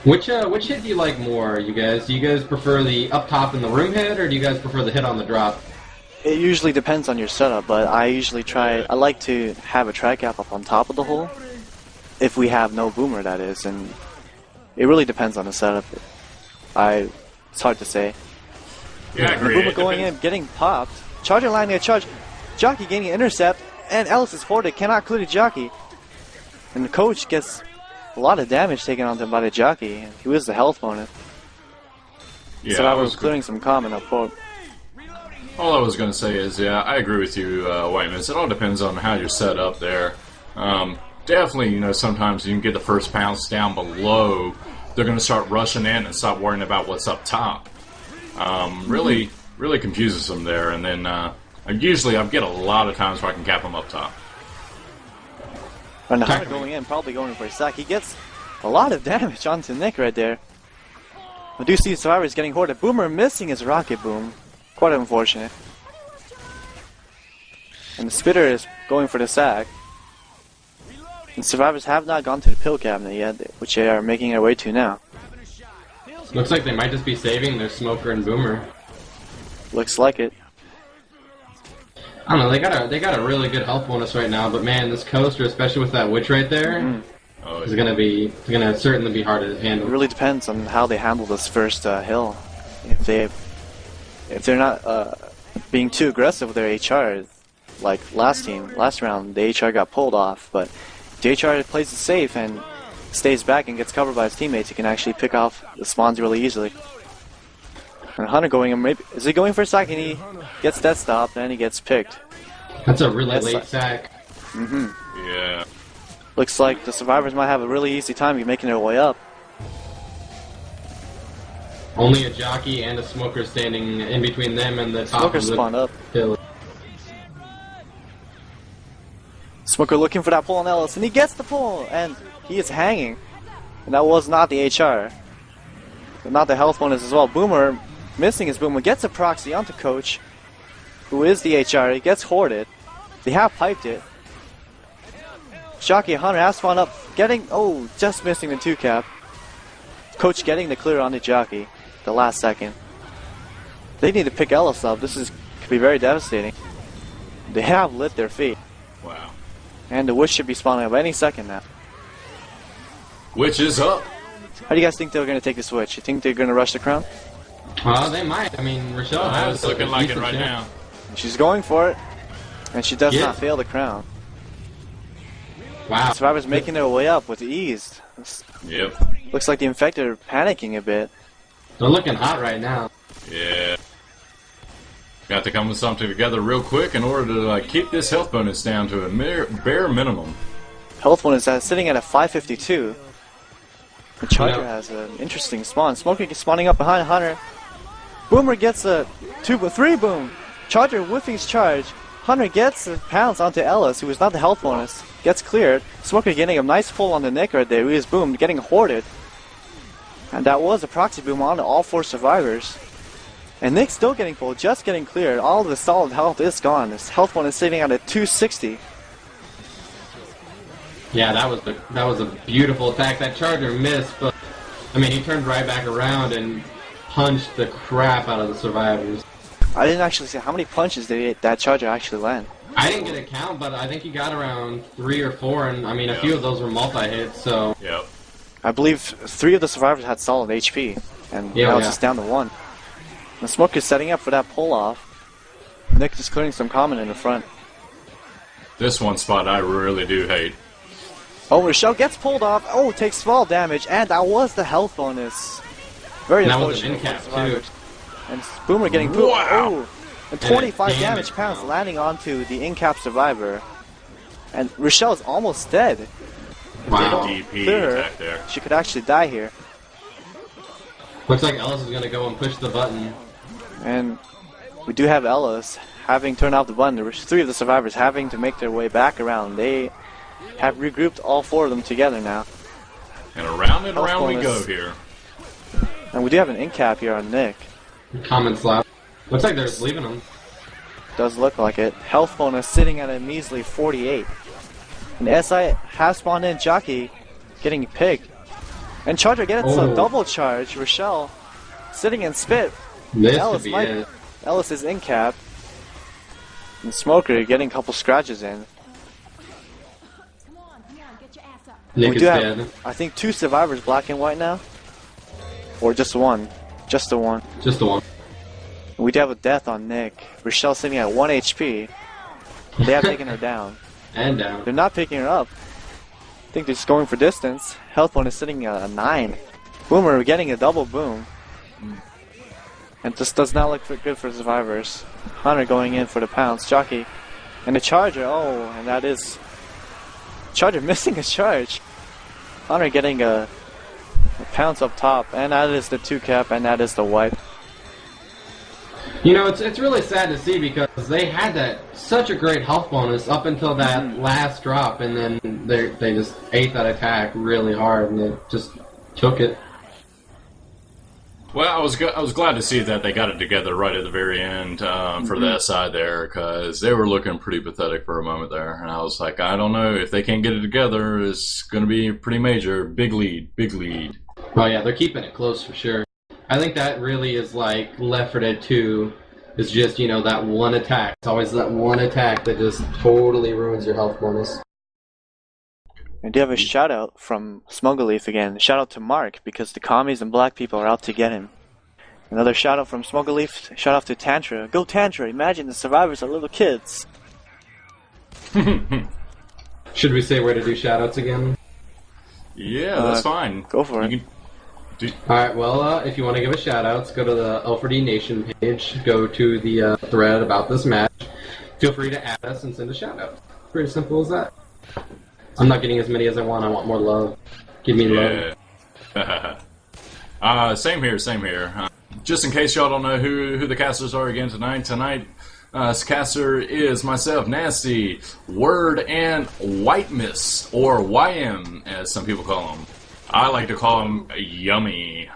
Which hit do you like more, you guys? Do you guys prefer the up top in the room hit, or do you guys prefer the hit on the drop? It usually depends on your setup, but I usually I like to have a track cap up on top of the hole. If we have no boomer, that is, and it really depends on the setup. It's hard to say. Yeah, I agree. Boomer going in, getting popped. Charger landing a charge. Jockey gaining an intercept, and Ellis is hoarded, cannot clear the jockey. And the coach gets a lot of damage taken on him by the jockey. He was the health bonus. Yeah, So I was clearing some common up forward. All I was going to say is, yeah, I agree with you, Whiteman. It all depends on how you're set up there. Definitely, you know, sometimes you can get the first bounce down below. They're going to start rushing in and stop worrying about what's up top. Really confuses them there. And then usually I get a lot of times where I can cap them up top. And the Hunter going in, probably going for a sack. He gets a lot of damage onto Nick right there. I do see Survivors getting hoarded. Boomer missing his rocket boom. Quite unfortunate. And the Spitter is going for the sack. And Survivors have not gone to the pill cabinet yet, which they are making their way to now. Looks like they might just be saving their Smoker and Boomer. Looks like it. I don't know, they got a really good health bonus right now, but man, this coaster, especially with that witch right there, is gonna certainly be hard to handle. It really depends on how they handle this first hill. If they're not being too aggressive with their HR, like last round, the HR got pulled off, but if the HR plays it safe and stays back and gets covered by his teammates, he can actually pick off the spawns really easily. And Hunter going in, maybe, is he going for a sack, and he gets that stop, and he gets picked. That's a really late sack. Yeah. Looks like the Survivors might have a really easy time making their way up. Only a jockey and a Smoker standing in between them and the top Smoker of the spawned up. hill. Smoker looking for that pull on Ellis, and he gets the pull, and he is hanging. And that was not the HR. But not the health bonus as well. Boomer, missing his Boomer, gets a proxy onto Coach, who is the HR. He gets hoarded. They have piped it. Jockey Hunter has spawned up, just missing the 2-cap. Coach getting the clear on the jockey, the last second. They need to pick Ellis up. This could be very devastating. They have lit their feet. Wow. And the Witch should be spawning up any second now. Witch is up. How do you guys think they're going to take the Switch? You think they're going to rush the crown? They might. I mean, Rochelle It's looking like it right now. She's going for it, and she does not fail the crown. Wow. Survivors making their way up with ease. Yep. Looks like the Infected are panicking a bit. They're looking hot right now. Yeah. Got to come with something together real quick in order to keep this health bonus down to a bare minimum. Health bonus sitting at a 552. The Charger has an interesting spawn. Smoker gets spawning up behind Hunter. Boomer gets a 3 boom. Charger whiffing his charge. Hunter gets a pounce onto Ellis, who is not the health bonus. Gets cleared. Smoker getting a nice pull on the Nick right there. He is boomed, getting hoarded. And that was a proxy boom on all 4 Survivors. And Nick's still getting pulled, just getting cleared. All of his solid health is gone. His health bonus sitting at a 260. Yeah, that was a beautiful attack. That Charger missed, but I mean, he turned right back around and punched the crap out of the Survivors. I didn't actually see how many punches did that Charger actually land. I didn't get a count, but I think he got around 3 or 4, and I mean, a few of those were multi-hits, so... Yep. I believe 3 of the Survivors had solid HP, and now it's just down to 1. The Smoker's setting up for that pull-off. Nick is clearing some common in the front. This one spot I really do hate. Oh, Rochelle gets pulled off. Oh, takes fall damage, and that was the health bonus. Very unfortunate for the Survivors. And Boomer getting pooped. Oh, and 25 damage pounds landing onto the in-cap Survivor. And Rochelle's almost dead. If they don't clear her, there. She could actually die here. Looks like Ellis is going to go and push the button. And We do have Ellis having turned off the button. There were 3 of the survivors having to make their way back around. They have regrouped all 4 of them together now. And around and around we go here. And we do have an in cap here on Nick. Common slap. Looks like they're just leaving him. Does look like it. Health bonus sitting at a measly 48. And SI has spawned in Jockey getting picked. And Charger gets a double charge. Rochelle sitting in spit. This Ellis, could be it. Ellis is in cap. And Smoker getting a couple scratches in. Nick We is do dead. have, I think, 2 survivors black and white now. Or just one. Just the one. Just the one. We do have a death on Nick. Rochelle sitting at 1 HP. They have taken her down. And down. They're not picking her up. I think they're just going for distance. Health bonus sitting at a 9. Boomer, we're getting a double boom. And this does not look good for survivors. Hunter going in for the pounce. Jockey. And the Charger. Oh, and that is... Charger missing a charge. Hunter getting a pounce up top. And that is the 2 cap, and that is the wipe. You know, it's really sad to see because they had that such a great health bonus up until that last drop, and then they just ate that attack really hard, and they just took it. Well, I was glad to see that they got it together right at the very end for the SI there, because they were looking pretty pathetic for a moment there, and I was like, I don't know, if they can't get it together, it's going to be pretty major. Big lead, big lead. Oh yeah, they're keeping it close for sure. I think that really is like Left 4 Dead 2. It's just, you know, that one attack. It's always that one attack that just totally ruins your health bonus. I do have a shout out from Smuggleleaf again. Shout out to Mark because the commies and black people are out to get him. Another shout out from Smuggleleaf. Shout out to Tantra. Go Tantra! Imagine the survivors are little kids. Should we say where to do shout outs again? Yeah, that's fine. Go for it. Alright, well, if you want to give a shout out, go to the L4D Nation page, go to the thread about this match. Feel free to add us and send a shout out. Pretty simple as that. I'm not getting as many as I want more love. Give me love. Same here. Just in case y'all don't know who the casters are again tonight, caster is myself, Nasty, Word, and White Miss, or YM, as some people call him. I like to call him Yummy.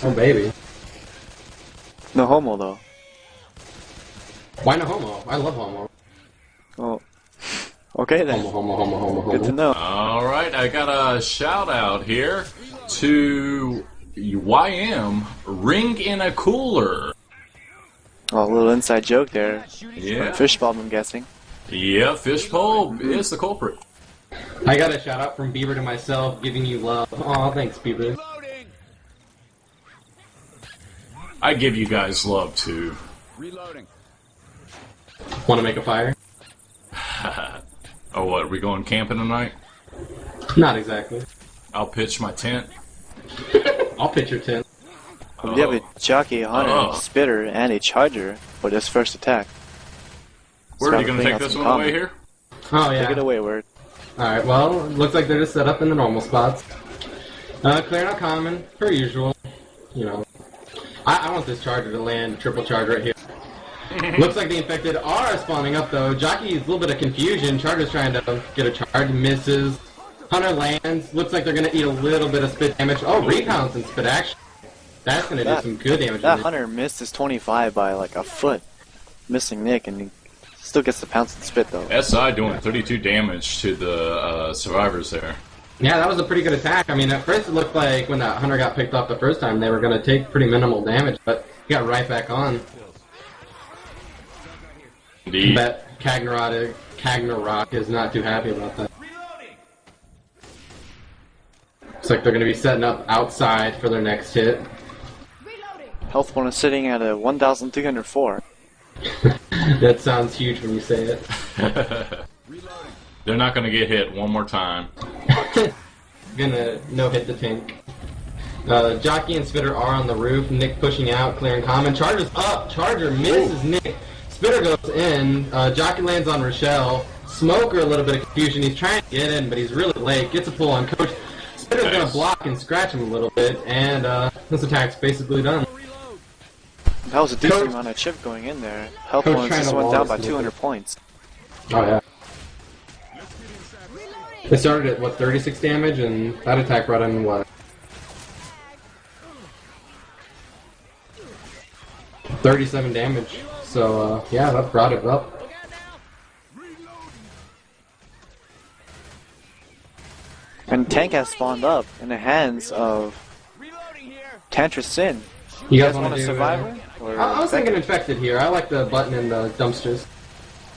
Oh, baby. No homo, though. Why no homo? I love homo. Oh. Okay, then. Homo. Good to know. Alright, I got a shout out here to YM, Ring in a Cooler. Oh, a little inside joke there. Yeah. Fishball, I'm guessing. Yeah, Fishbowl is the culprit. I got a shout out from Bieber to myself, giving you love. Aw, thanks, Bieber. I give you guys love too. Reloading. Want to make a fire? Oh, what? Are we going camping tonight? Not exactly. I'll pitch my tent. I'll pitch your tent. We have a Jockey, a Hunter, a Spitter, and a Charger for this first attack. Where are you going to take this one away here? Oh, yeah. Take it away, Word. Alright, well, looks like they're just set up in the normal spots. Clearing out common, per usual. You know. I want this Charger to land a triple charge right here. Looks like the infected are spawning up, though. Jockey's a little bit of confusion. Charger's trying to get a charge, misses. Hunter lands. Looks like they're going to eat a little bit of spit damage. Oh, rebounds and spit action. That's going to do some good damage. That Hunter missed his 25 by like a foot. Missing Nick, and he still gets the pounce and spit, though. SI doing 32 damage to the survivors there. Yeah, that was a pretty good attack. I mean, at first it looked like when that Hunter got picked off the first time, they were going to take pretty minimal damage, but he got right back on. Indeed. Bet Kagnarok is not too happy about that. Looks like they're going to be setting up outside for their next hit. Health bonus sitting at a 1,304. That sounds huge when you say it. They're not going to get hit one more time. Gonna no-hit the tank. Jockey and Spitter are on the roof. Nick pushing out, clearing common. Charger's up. Charger misses Nick. Spitter goes in. Jockey lands on Rochelle. Smoker, a little bit of confusion. He's trying to get in, but he's really late. Gets a pull on Coach. Spitter's gonna block and scratch him a little bit, and this attack's basically done. That was a decent Coach- amount of chip going in there. Health Coach points trying just to went wall down by us a 200 bit. points. Oh yeah. They started at what 36 damage, and that attack brought in what 37 damage. So yeah, that brought it up. And Tank has spawned up in the hands of Tantra Sin. You guys guys want want a to do? survivor? Or I was thinking infected? infected here. I like the button in the dumpsters.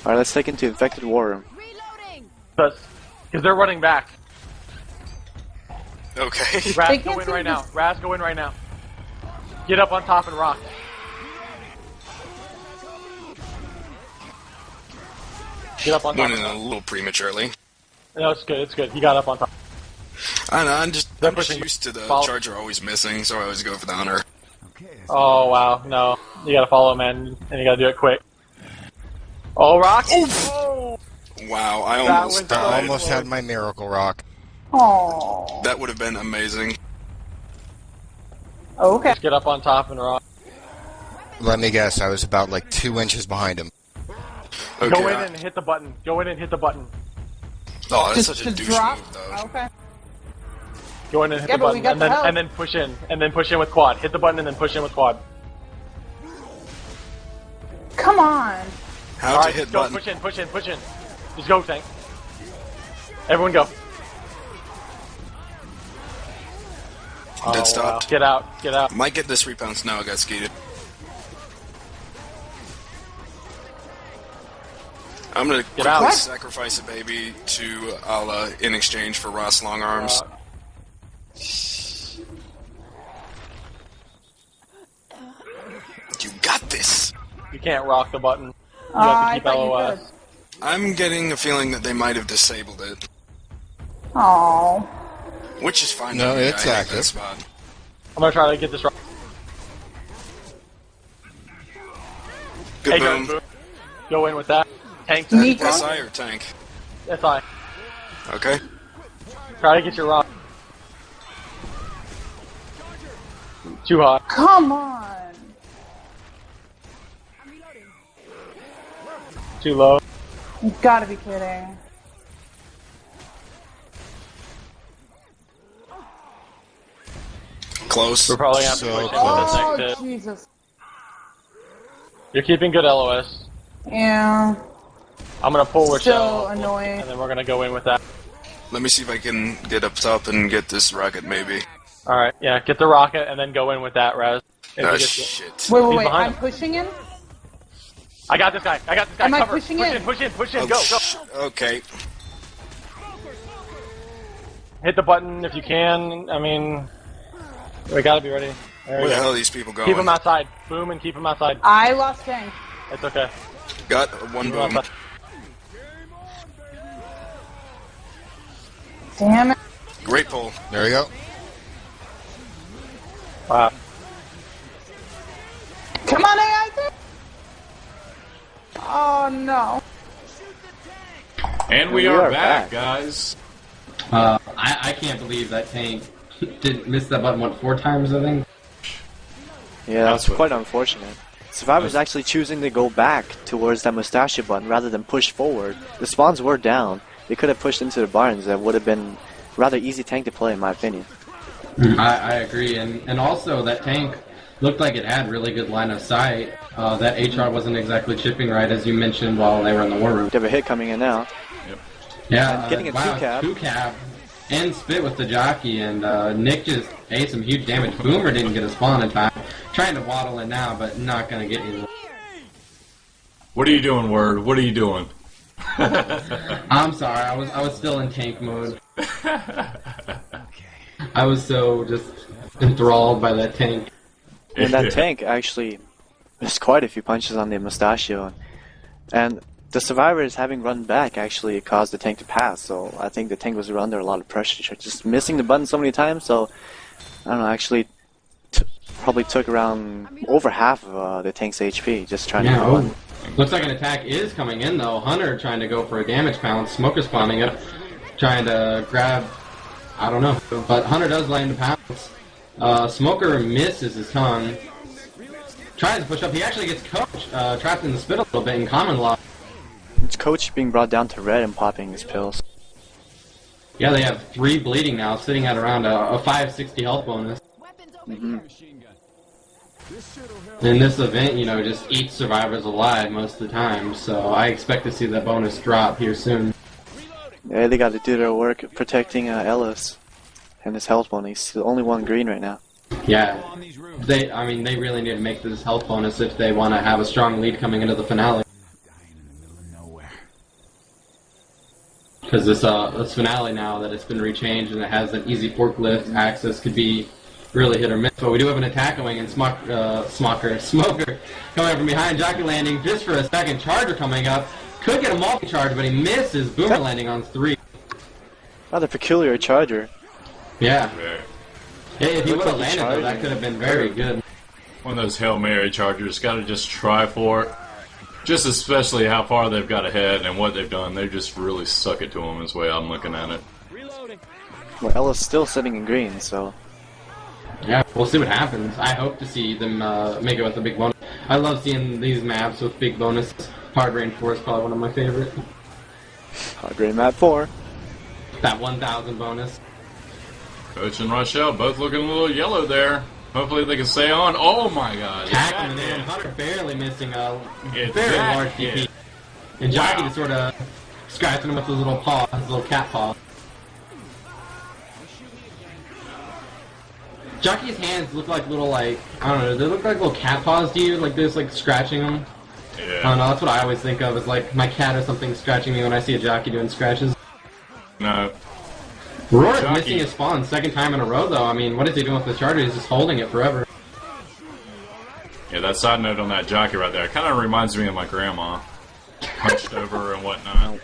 Alright, let's take into Infected War Room. Because they're running back. Okay. Raz, They go can't in see right this- now. Raz, go in right now. Get up on top and rock. Get up on top. Went in a little prematurely. No, it's good. It's good. He got up on top. I know, I'm just pushing- used to the follow- charger always missing, so I always go for the hunter. Oh wow, no. You gotta follow, man, and you gotta do it quick. Oh, rock! Oh! Wow, I That almost was died. so Almost had my miracle rock. Oh. That would have been amazing. Okay. Just get up on top and rock. Let me guess, I was about like 2 inches behind him. Okay. Go in and hit the button. Go in and hit the button. Oh, that's Just such a to douche drop. move, though. Okay. Go in and hit Yeah, the but we button, got the help. and then push in, and then push in with quad. Hit the button and then push in with quad. Come on. How All to right, hit just go. button? Push in, push in, push in. Just go, Tank. Everyone go. Dead stopped. Get out, get out. Might get this repounce now. I got skeeted. I'm gonna Get out. quickly What? sacrifice a baby to Ala in exchange for Ross long arms. You got this. You can't rock the button. You have I to keep thought you LOS. could. I'm getting a feeling that they might have disabled it, Oh. which is fine. No, with me. it's I hate active. that spot. I'm gonna try to get this right. Good Hey, boom. go, go in with that. Tank. Nico? SI or tank? SI. Okay. Try to get your rock. Too hot. Come on. Too low. You gotta be kidding. Close. We're probably gonna have to So push in with close. this Oh, next hit. Jesus. You're keeping good LOS. Yeah. I'm gonna pull with Still Shell, annoying. and then we're gonna go in with that. Let me see if I can get up top and get this rocket, maybe. Alright, yeah, get the rocket and then go in with that, Raz. If Oh, you get- shit. Wait, He's wait. behind I'm him. pushing in? I got this guy. I got this guy. Am I Cover. pushing push in? Push in. Push in. Oh, Go. Go. Okay. Hit the button if you can. I mean, we gotta be ready. There Where we the go. hell are these people going? Keep him outside. Boom and keep him outside. I lost tank. It's okay. Got one Keep 'em boom. outside. Damn it. Great pull. There we go. Wow. Come on, AI. Oh, no. And we are back, guys. I can't believe that tank didn't miss that button, what, 4 times, I think? Yeah, that's quite unfortunate. Survivor's actually choosing to go back towards that mustachio button rather than push forward. The spawns were down. They could have pushed into the barns. That would have been rather easy tank to play, in my opinion. I agree, and also that tank looked like it had really good line of sight. That HR wasn't exactly chipping right, as you mentioned while they were in the war room. They have a hit coming in now. Yeah, And getting a wow, 2-cap. 2-cap and spit with the jockey, and Nick just ate some huge damage. Boomer didn't get a spawn in time. Trying to waddle in now, but not going to get you. What are you doing, Word? What are you doing? I'm sorry, I was still in tank mode. I was so just enthralled by that tank. And that tank actually missed quite a few punches on the mustachio. And the survivors having run back actually caused the tank to pass. So I think the tank was under a lot of pressure. Just missing the button so many times. So I don't know, actually probably took around over half of the tank's HP just trying to Yeah, get one. looks like an attack is coming in though. Hunter trying to go for a damage pounce. Smoker spawning up, trying to grab. I don't know, but Hunter does land a pounce. Smoker misses his tongue. tries to push up. He actually gets Coach trapped in the spit a little bit in common law. It's Coach being brought down to red and popping his pills. Yeah, they have 3 bleeding now, sitting at around a 560 health bonus. Mm-hmm. In this event, you know, just eats survivors alive most of the time, so I expect to see that bonus drop here soon. Yeah, they got to do their work protecting Ellis and his health bonus. He's the only one green right now. Yeah, they really need to make this health bonus if they want to have a strong lead coming into the finale. Because this finale now that it's been rechanged and it has an easy forklift access could be really hit or miss. But we do have an attack going and Smoker coming up from behind. Jockey landing just for a second. Charger coming up. Could get a multi-charge, but he misses. Boomer landing on 3. Rather peculiar charger. Yeah. Hey, if he would Looks have like he landed though, charged that could have been very good. One of those Hail Mary chargers. Got to just try for it. Just especially how far they've got ahead and what they've done. They just really suck it to them is the way I'm looking at it. Well, Ellis still sitting in green, so... Yeah, we'll see what happens. I hope to see them make it with a big bonus. I love seeing these maps with big bonuses. Hard Rain 4 is probably one of my favorite. Hard Rain map 4. That 1,000 bonus. Coach and Rochelle both looking a little yellow there. Hopefully they can stay on. Oh my god. Tackling in. Hunter barely missing a very large DP. And Jockey just sort of scratching him with his little paw, his little cat paw. Jockey's hands look like little, I don't know, they look like little cat paws to you, like they're just like scratching them. Yeah. I don't know, that's what I always think of, is like my cat or something scratching me when I see a Jockey doing scratches. No. Rourke missing his spawn 2nd time in a row though. I mean, what is he doing with the charger? He's just holding it forever. Yeah, that side note on that Jockey right there kind of reminds me of my grandma. Hunched over and whatnot.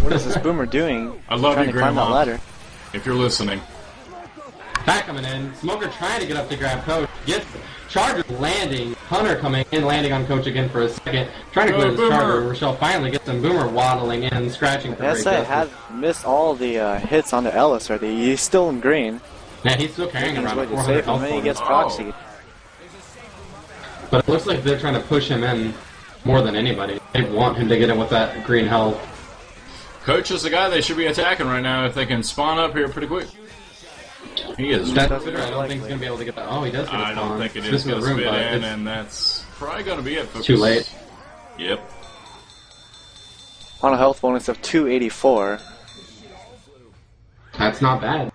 What is this Boomer doing? I love trying you, to climb that Grandma. ladder. If you're listening. Back coming in. Smoker trying to get up to grab Coach. Gets Charger landing. Hunter coming in, landing on Coach again for a second. Trying to clear this Charger. Rochelle finally gets him. Boomer waddling in, scratching for Yes, I have missed all the hits onto Ellis already. He's still in green. Yeah, he's still carrying around a to 400 save him, health and he bonus. gets proxied. But it looks like they're trying to push him in more than anybody. They want him to get in with that green health. Coach is the guy they should be attacking right now if they can spawn up here pretty quick. He is. That's I don't think he's going to be able to get that. Oh, he does get a spawn. I don't think it It's is going to room, spit but in, it's and that's probably going to be it. Folks. too late. Yep. On a health bonus of 284. That's not bad.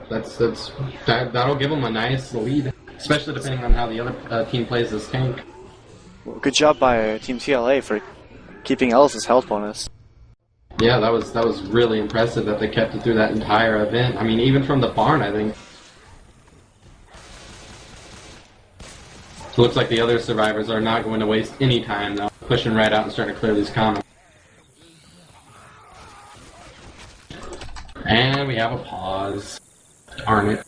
That'll give him a nice lead, especially depending on how the other team plays this tank. Well, good job by Team TLA for keeping Ellis' health bonus. Yeah, that was really impressive that they kept it through that entire event. I mean, even from the barn, I think. It looks like the other survivors are not going to waste any time, though, pushing right out and starting to clear these commons. And we have a pause. Darn it.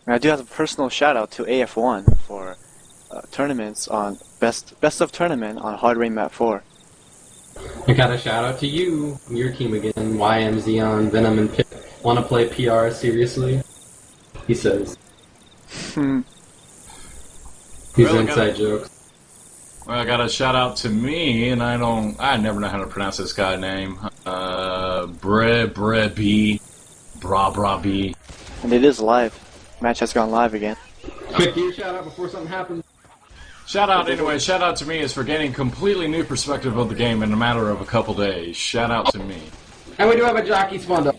And I do have a personal shout out to AF1 for tournaments on best of tournament on Hard Rain Map 4. I got a shout out to you, your team again, YM, Xeon, Venom, and Pip. Want to play PR seriously? He says. These Well, inside jokes. Well, I got a shout out to me, and I never know how to pronounce this guy's name. Bra B. And it is live. Match has gone live again. Quick, do your shout out before something happens. Shout out anyway. Shout out to me is for getting completely new perspective of the game in a matter of a couple days. Shout out to me. And we do have a Jockey spawned up.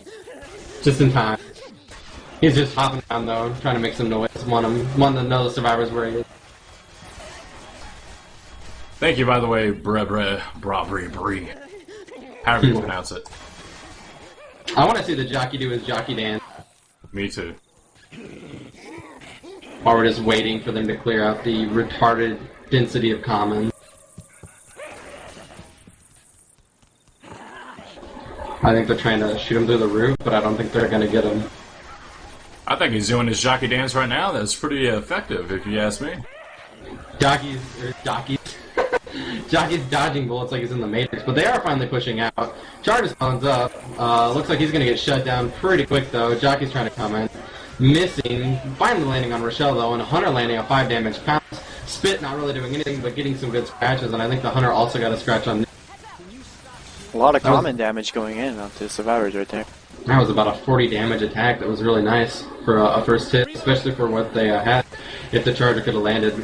Just in time. He's just hopping around though, trying to make some noise. Want to know the survivors where he is. Thank you, by the way, Bri. However you pronounce it. I want to see the Jockey do his Jockey dance. Me too. While we're just waiting for them to clear out the retarded density of commons. I think they're trying to shoot him through the roof, but I don't think they're going to get him. I think he's doing his jockey dance right now. That's pretty effective, if you ask me. Jockey's dodging bullets like he's in the Matrix, but they are finally pushing out. Charger spawns up. Looks like he's going to get shut down pretty quick, though. Jockey's trying to come in. Missing. Finally landing on Rochelle, though, and Hunter landing a 5 damage pounce. Spit not really doing anything but getting some good scratches, and I think the Hunter also got a scratch on Nick. A lot of common damage going in onto survivors right there. That was about a 40 damage attack. That was really nice for a first hit, especially for what they had. If the charger could have landed,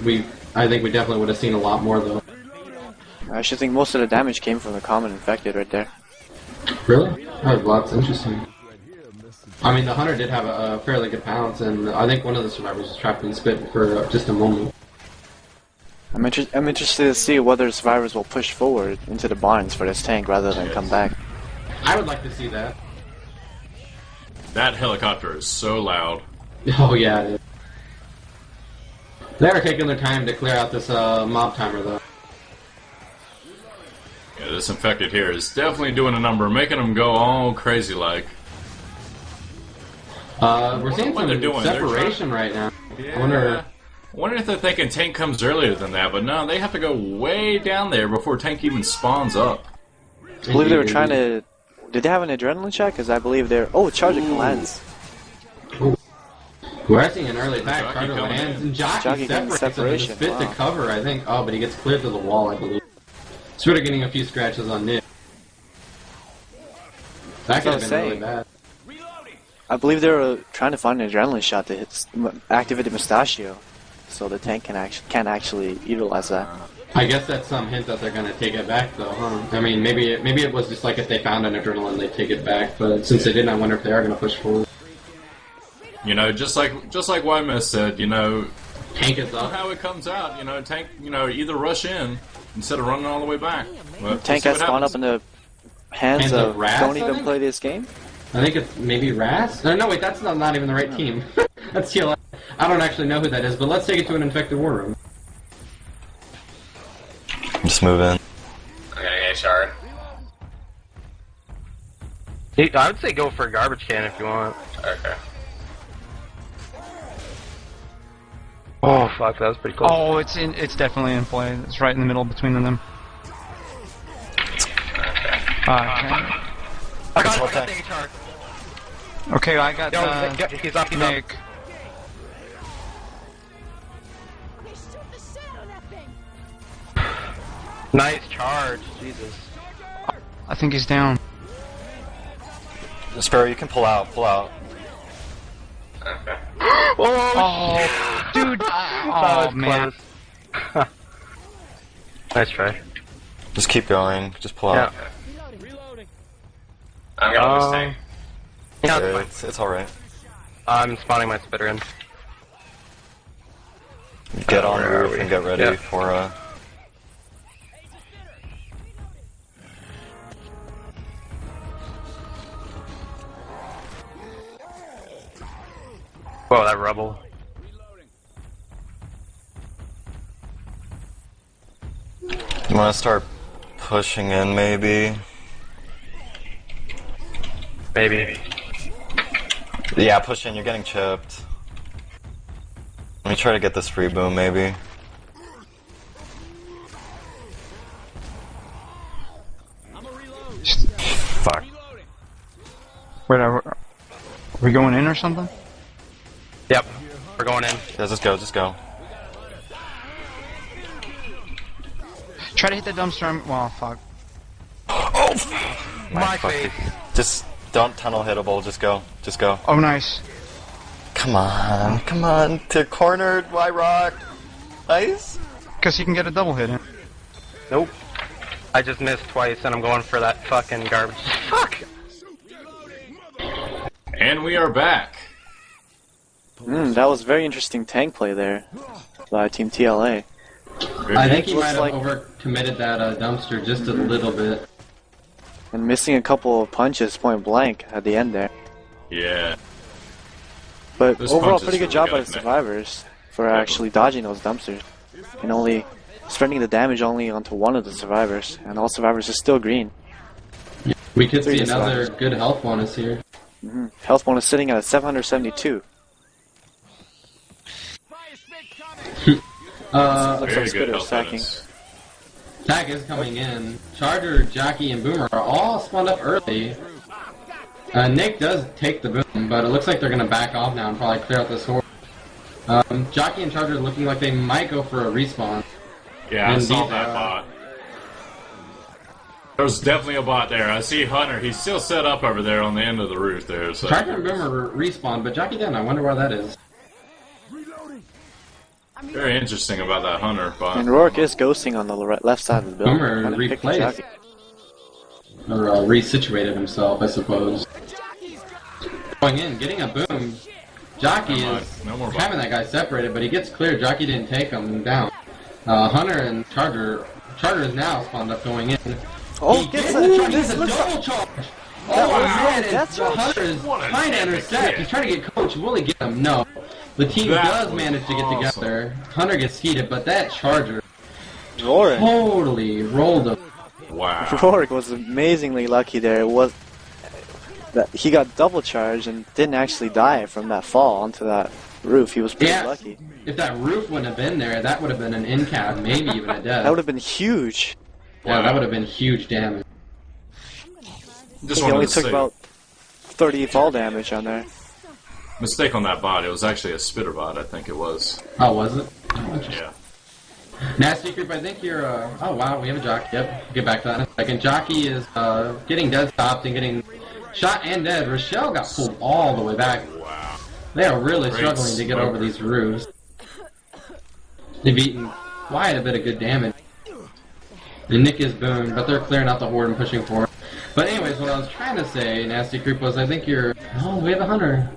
I think we definitely would have seen a lot more though. I actually think most of the damage came from the common infected right there. Really? Well, that's interesting. I mean, the Hunter did have a fairly good pounce, and I think one of the survivors was trapped in Spit for just a moment. I'm interested to see whether survivors will push forward into the barns for this tank rather than come back. I would like to see that. That helicopter is so loud. Oh yeah. They are taking their time to clear out this mob timer though. Yeah, this infected here is definitely doing a number, making them go all crazy like. We're seeing some separation right now. Yeah. I wonder if they're thinking tank comes earlier than that, but no, they have to go way down there before tank even spawns up. I believe they were trying to... Did they have an adrenaline check? Because I believe they're... Oh, charging lands. We're seeing an early attack. Charger lands, and Jockey getting separates him. Spit to cover, I think. Oh, but he gets cleared to the wall, I believe. Spitter getting a few scratches on Nick. That could have been really bad. I believe they were trying to find an adrenaline shot to activate the Mustachio, so the tank can actually utilize that. I guess that's some hint that they're going to take it back, though, huh? I mean, maybe it was just like if they found an adrenaline, they'd take it back. But since they didn't, I wonder if they are going to push forward. You know, just like YMS said, you know, tank is up. How it comes out, you know, tank, you know, either rush in instead of running all the way back. Well, tank has spawned up in the hands of Ras, don't even play this game. I think it's maybe Ras? No, wait, that's not even the right team. That's TLS. I don't actually know who that is, but let's take it to an infected war room. Just move in. Okay, HR. I would say go for a garbage can if you want. Okay. Oh fuck, that was pretty close. Oh, it's definitely in play. It's right in the middle between them. Okay. I got the HR. Okay, I got he's up, Nick. Nice charge, Jesus. I think he's down. Sparrow, you can pull out. Okay. Oh, dude! Oh man. Nice try. Just keep going. Just pull out. I'm gonna lose tank. Yeah, it's alright. I'm spawning my spitter in. Get on the roof and get ready for Whoa, that rubble. You want to start pushing in, maybe? Maybe. Yeah, push in. You're getting chipped. Let me try to get this free boom, maybe. Fuck. Wait, are we going in or something? Yep, we're going in. Yeah, just go. Try to hit the dumpster. Well, fuck. Oh! My face. Just don't tunnel hittable. Just go. Oh, nice. Come on. To cornered. Why rock? Nice. Because he can get a double hit in. Nope. I just missed twice, and I'm going for that fucking garbage. Fuck! And we are back. That was very interesting tank play there by Team TLA. I think he might have overcommitted that dumpster just a little bit. And missing a couple of punches point blank at the end there. Yeah. But Those overall, punches pretty good really job by got the me. survivors for actually dodging those dumpsters. And only spreading the damage only onto one of the survivors. And all survivors are still green. We could see Three another survivors. good health bonus here. Health bonus sitting at 772. Looks Very like good Spitter's health stacking. bonus. Attack is coming in. Charger, Jockey, and Boomer are all spawned up early. Nick does take the boom, but it looks like they're going to back off now and probably clear out this horde. Jockey and Charger looking like they might go for a respawn. Yeah, I saw Indeed, that bot. There's definitely a bot there. I see Hunter. He's still set up over there on the end of the roof there. So. Charger and Boomer respawn, but Jockey didn't. I wonder why that is. Very interesting about that Hunter bot. And Rourke is ghosting on the left side of the building. Boomer replaced. Or resituated himself, I suppose. Going in, getting a boom. Jockey is having that guy separated, but he gets clear. Jockey didn't take him down. Hunter and Charger is now spawned up going in. Oh, he gets a double charge. Oh man, Hunter is trying to intercept. He's trying to get Coach. Will he get him? No. The team does manage to get together. Hunter gets heated, but that Charger totally rolled him. Wow. Rourke was amazingly lucky there. It was that he got double charged and didn't actually die from that fall onto that roof. He was pretty lucky. If that roof wouldn't have been there, that would have been an in cap, maybe even a death. That would have been huge. Yeah, that would have been huge damage. Just he only took say, about 30 fall damage on there. Mistake on that bot. It was actually a spitter bot, I think it was. Oh, was it? Yeah. Nasty Creep, I think you're, oh wow, we have a Jockey. Yep, get back to that in a second. Jockey is, getting dead stopped and getting shot and dead. Rochelle got pulled all the way back. Wow. They are really struggling to get over these roofs. They've eaten quite a bit of good damage. And Nick is boomed, but they're clearing out the horde and pushing forward. But anyways, what I was trying to say, Nasty Creep, was I think you're... Oh, we have a Hunter.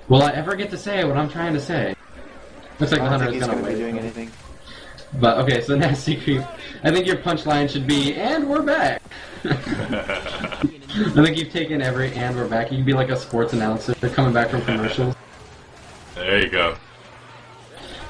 Will I ever get to say what I'm trying to say? Looks like the Hunter is going to wait. Be doing anything. But, okay, so Nasty Creep, I think your punchline should be, and we're back. I think you've taken every and we're back. You can be like a sports announcer. They're coming back from commercials. There you go.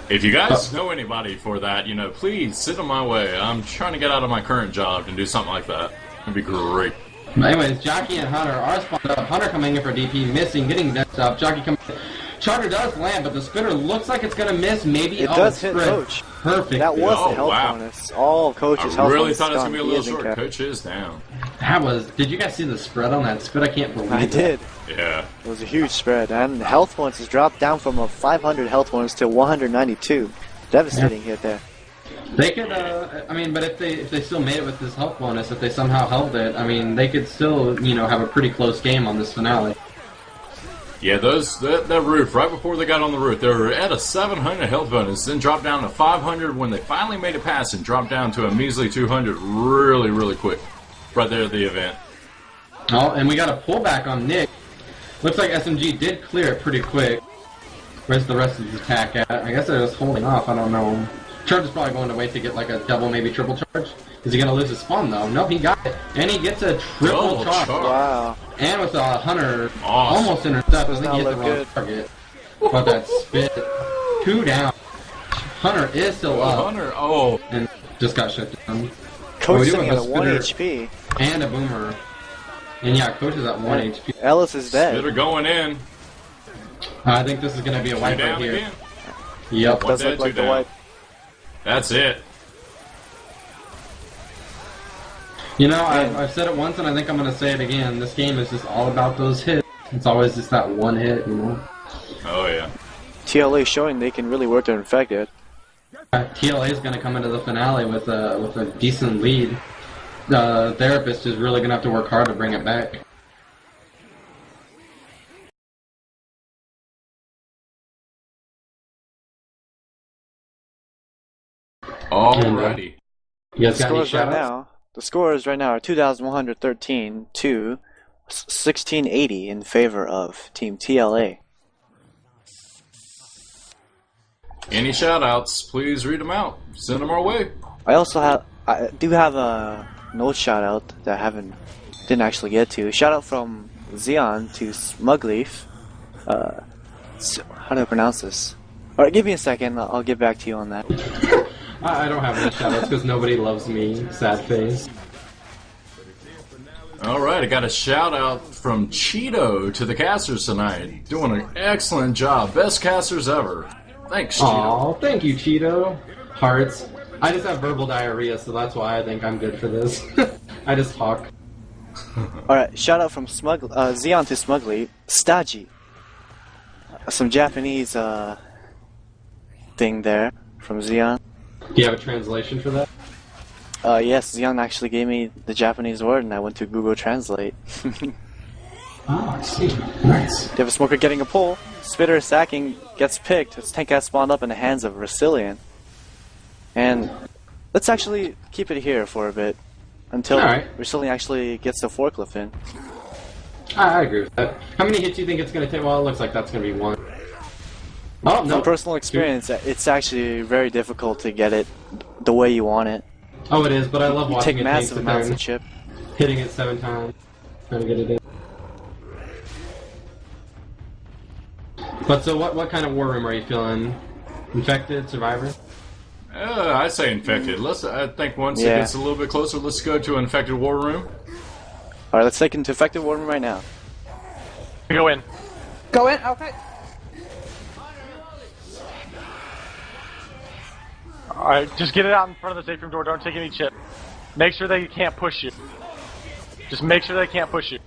If you guys know anybody for that, you know, please send them my way. I'm trying to get out of my current job and do something like that. It'd be great. But anyways, Jockey and Hunter are spawned up. Hunter coming in for DP, missing, getting dead stop. Jockey coming in. Charger does land, but the spitter looks like it's going to miss. Maybe it does hit Coach. Perfect. That was the health bonus. All Coach's health bonus. I really thought it was going to be a little short. Coach is down. That was... Did you guys see the spread on that spit? I can't believe it. I did. Yeah. It was a huge spread. And the health bonus has dropped down from a 500 health bonus to 192. Devastating hit there. They could, I mean, but if they still made it with this health bonus, if they somehow held it, I mean, they could still, you know, have a pretty close game on this finale. Yeah, that roof, right before they got on the roof, they were at a 700 health bonus, then dropped down to 500 when they finally made it past and dropped down to a measly 200 really, really quick. Right there at the event. Oh, and we got a pullback on Nick. Looks like SMG did clear it pretty quick. Where's the rest of his attack at? I guess they're just holding off, I don't know. Charge is probably going to wait to get like a double, maybe triple charge. Is he going to lose his spawn though? No, he got it. And he gets a triple charge. Wow. And with a Hunter almost intercept, I think he hit the wrong target. But that spit. 2 down. Hunter is still up. Hunter, and just got shut down. Coach sitting at 1 HP. And a Boomer. And yeah, Coach is at 1 HP. Ellis is dead. Spitter going in. I think this is going to be a wipe right here. Again. Yep. Does look like the wipe. That's it. You know, I've said it once and I think I'm going to say it again. This game is just all about those hits. It's always just that one hit, you know? Oh, yeah. TLA showing they can really work to infect it. TLA is going to come into the finale with a decent lead. The Therapist is really going to have to work hard to bring it back. Alrighty. You guys got any shout-outs? The scores right now are 2,113 to 1680 in favor of Team TLA. Any shout-outs, please read them out. Send them our way. I do have a note shout-out that I didn't actually get to. Shout-out from Xeon to Smugleaf. How do I pronounce this? Alright, give me a second. I'll get back to you on that. I don't have any shoutouts because nobody loves me, sad face. Alright, I got a shout out from Cheeto to the casters tonight. Doing an excellent job. Best casters ever. Thanks, Cheeto. Aw, thank you, Cheeto. Hearts. I just have verbal diarrhea, so that's why I think I'm good for this. I just talk. Alright, shout out from Xeon to Smugly. Staji. Some Japanese thing there from Xeon. Do you have a translation for that? Yes, Xeon actually gave me the Japanese word, and I went to Google Translate. Oh, I see. Nice. You have a smoker getting a pull. Spitter sacking gets picked. His tank has spawned up in the hands of Resilient. And let's actually keep it here for a bit until Resilient actually gets the forklift in. I agree with that. How many hits do you think it's going to take? Well, it looks like that's going to be one. Oh, no. From personal experience, it's actually very difficult to get it the way you want it. Oh, it is, but I love You watching take it massive amounts of chip. hitting it 7 times, trying to get it in. But so what kind of war room are you feeling? Infected? Survivor? I'd say infected. I think once it gets a little bit closer, let's go to an infected war room. Alright, let's take into infected war room right now. Go in. Go in? Okay. Alright, just get it out in front of the safe room door. Don't take any chip. Make sure they can't push you. Just make sure they can't push you.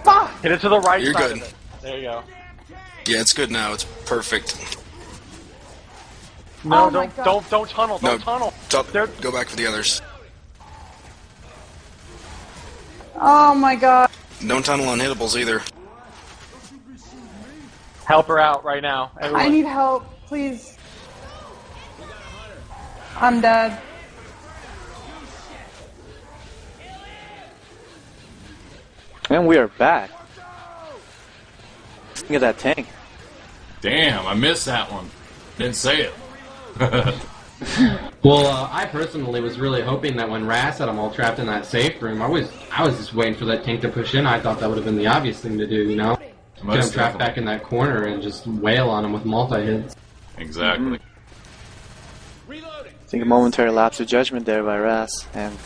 Fuck! Hit it to the right You're side good. of it. There you go. Yeah, it's good now. It's perfect. No, Oh my God. don't tunnel. Don't tunnel. Go back for the others. Oh my god. Don't tunnel on hittables either. Help her out right now. Everyone. I need help, please. I'm dead. And we are back. Look at that tank. Damn, I missed that one. Didn't say it. Well, I personally was really hoping that when Ras had them all trapped in that safe room, I was just waiting for that tank to push in. I thought that would have been the obvious thing to do, you know? Get them trapped back in that corner and just wail on them with multi-hits. Exactly. I think a momentary lapse of judgment there by Ras, and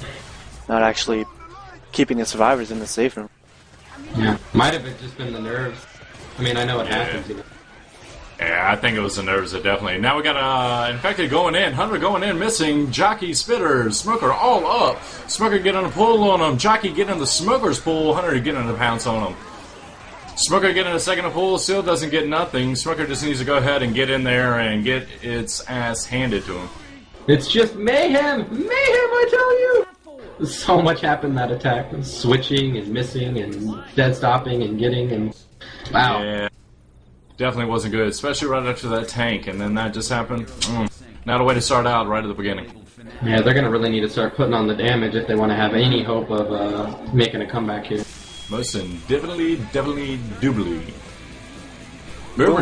not actually keeping the survivors in the safe room. Yeah, might have just been the nerves. I mean, I know it happens, you know. Yeah, I think it was the nerves, definitely. Now we got Infected going in, Hunter going in, missing, Jockey, Spitter, Smoker all up. Smoker getting a pull on him, Jockey getting the Smoker's pull, Hunter getting the pounce on him. Smoker getting a second pull, still doesn't get nothing. Smoker just needs to go ahead and get in there and get its ass handed to him. It's just mayhem! Mayhem, I tell you! So much happened in that attack. Switching and missing and dead stopping and getting and... Wow. Yeah, definitely wasn't good, especially right after that tank, and then that just happened. Not a way to start out right at the beginning. Yeah, they're going to really need to start putting on the damage if they want to have any hope of making a comeback here. Most definitely doubly. Boomer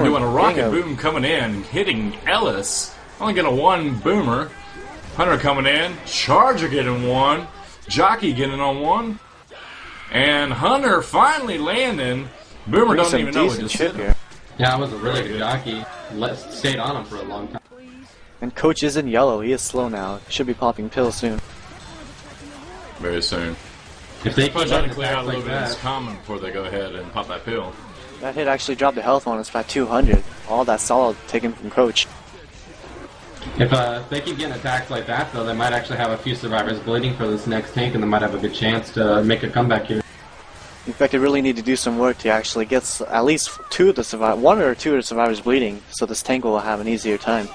doing a rocket boom coming in, hitting Ellis. Only getting a 1 boomer. Hunter coming in, Charger getting 1, Jockey getting on 1, and Hunter finally landing. Boomer don't even know what just hit him. Yeah, I was a really good jockey. Stayed on him for a long time. And Coach is in yellow. He is slow now. Should be popping pills soon. Very soon. If they try to clear out a little like bit of this that. common before they go ahead and pop that pill. That hit actually dropped the health on us by 200. All that solid taken from Coach. If they keep getting attacks like that, though, they might actually have a few survivors bleeding for this next tank, and they might have a good chance to make a comeback here. In fact, they really need to do some work to actually get at least 1 or 2 of the survivors bleeding, so this tank will have an easier time.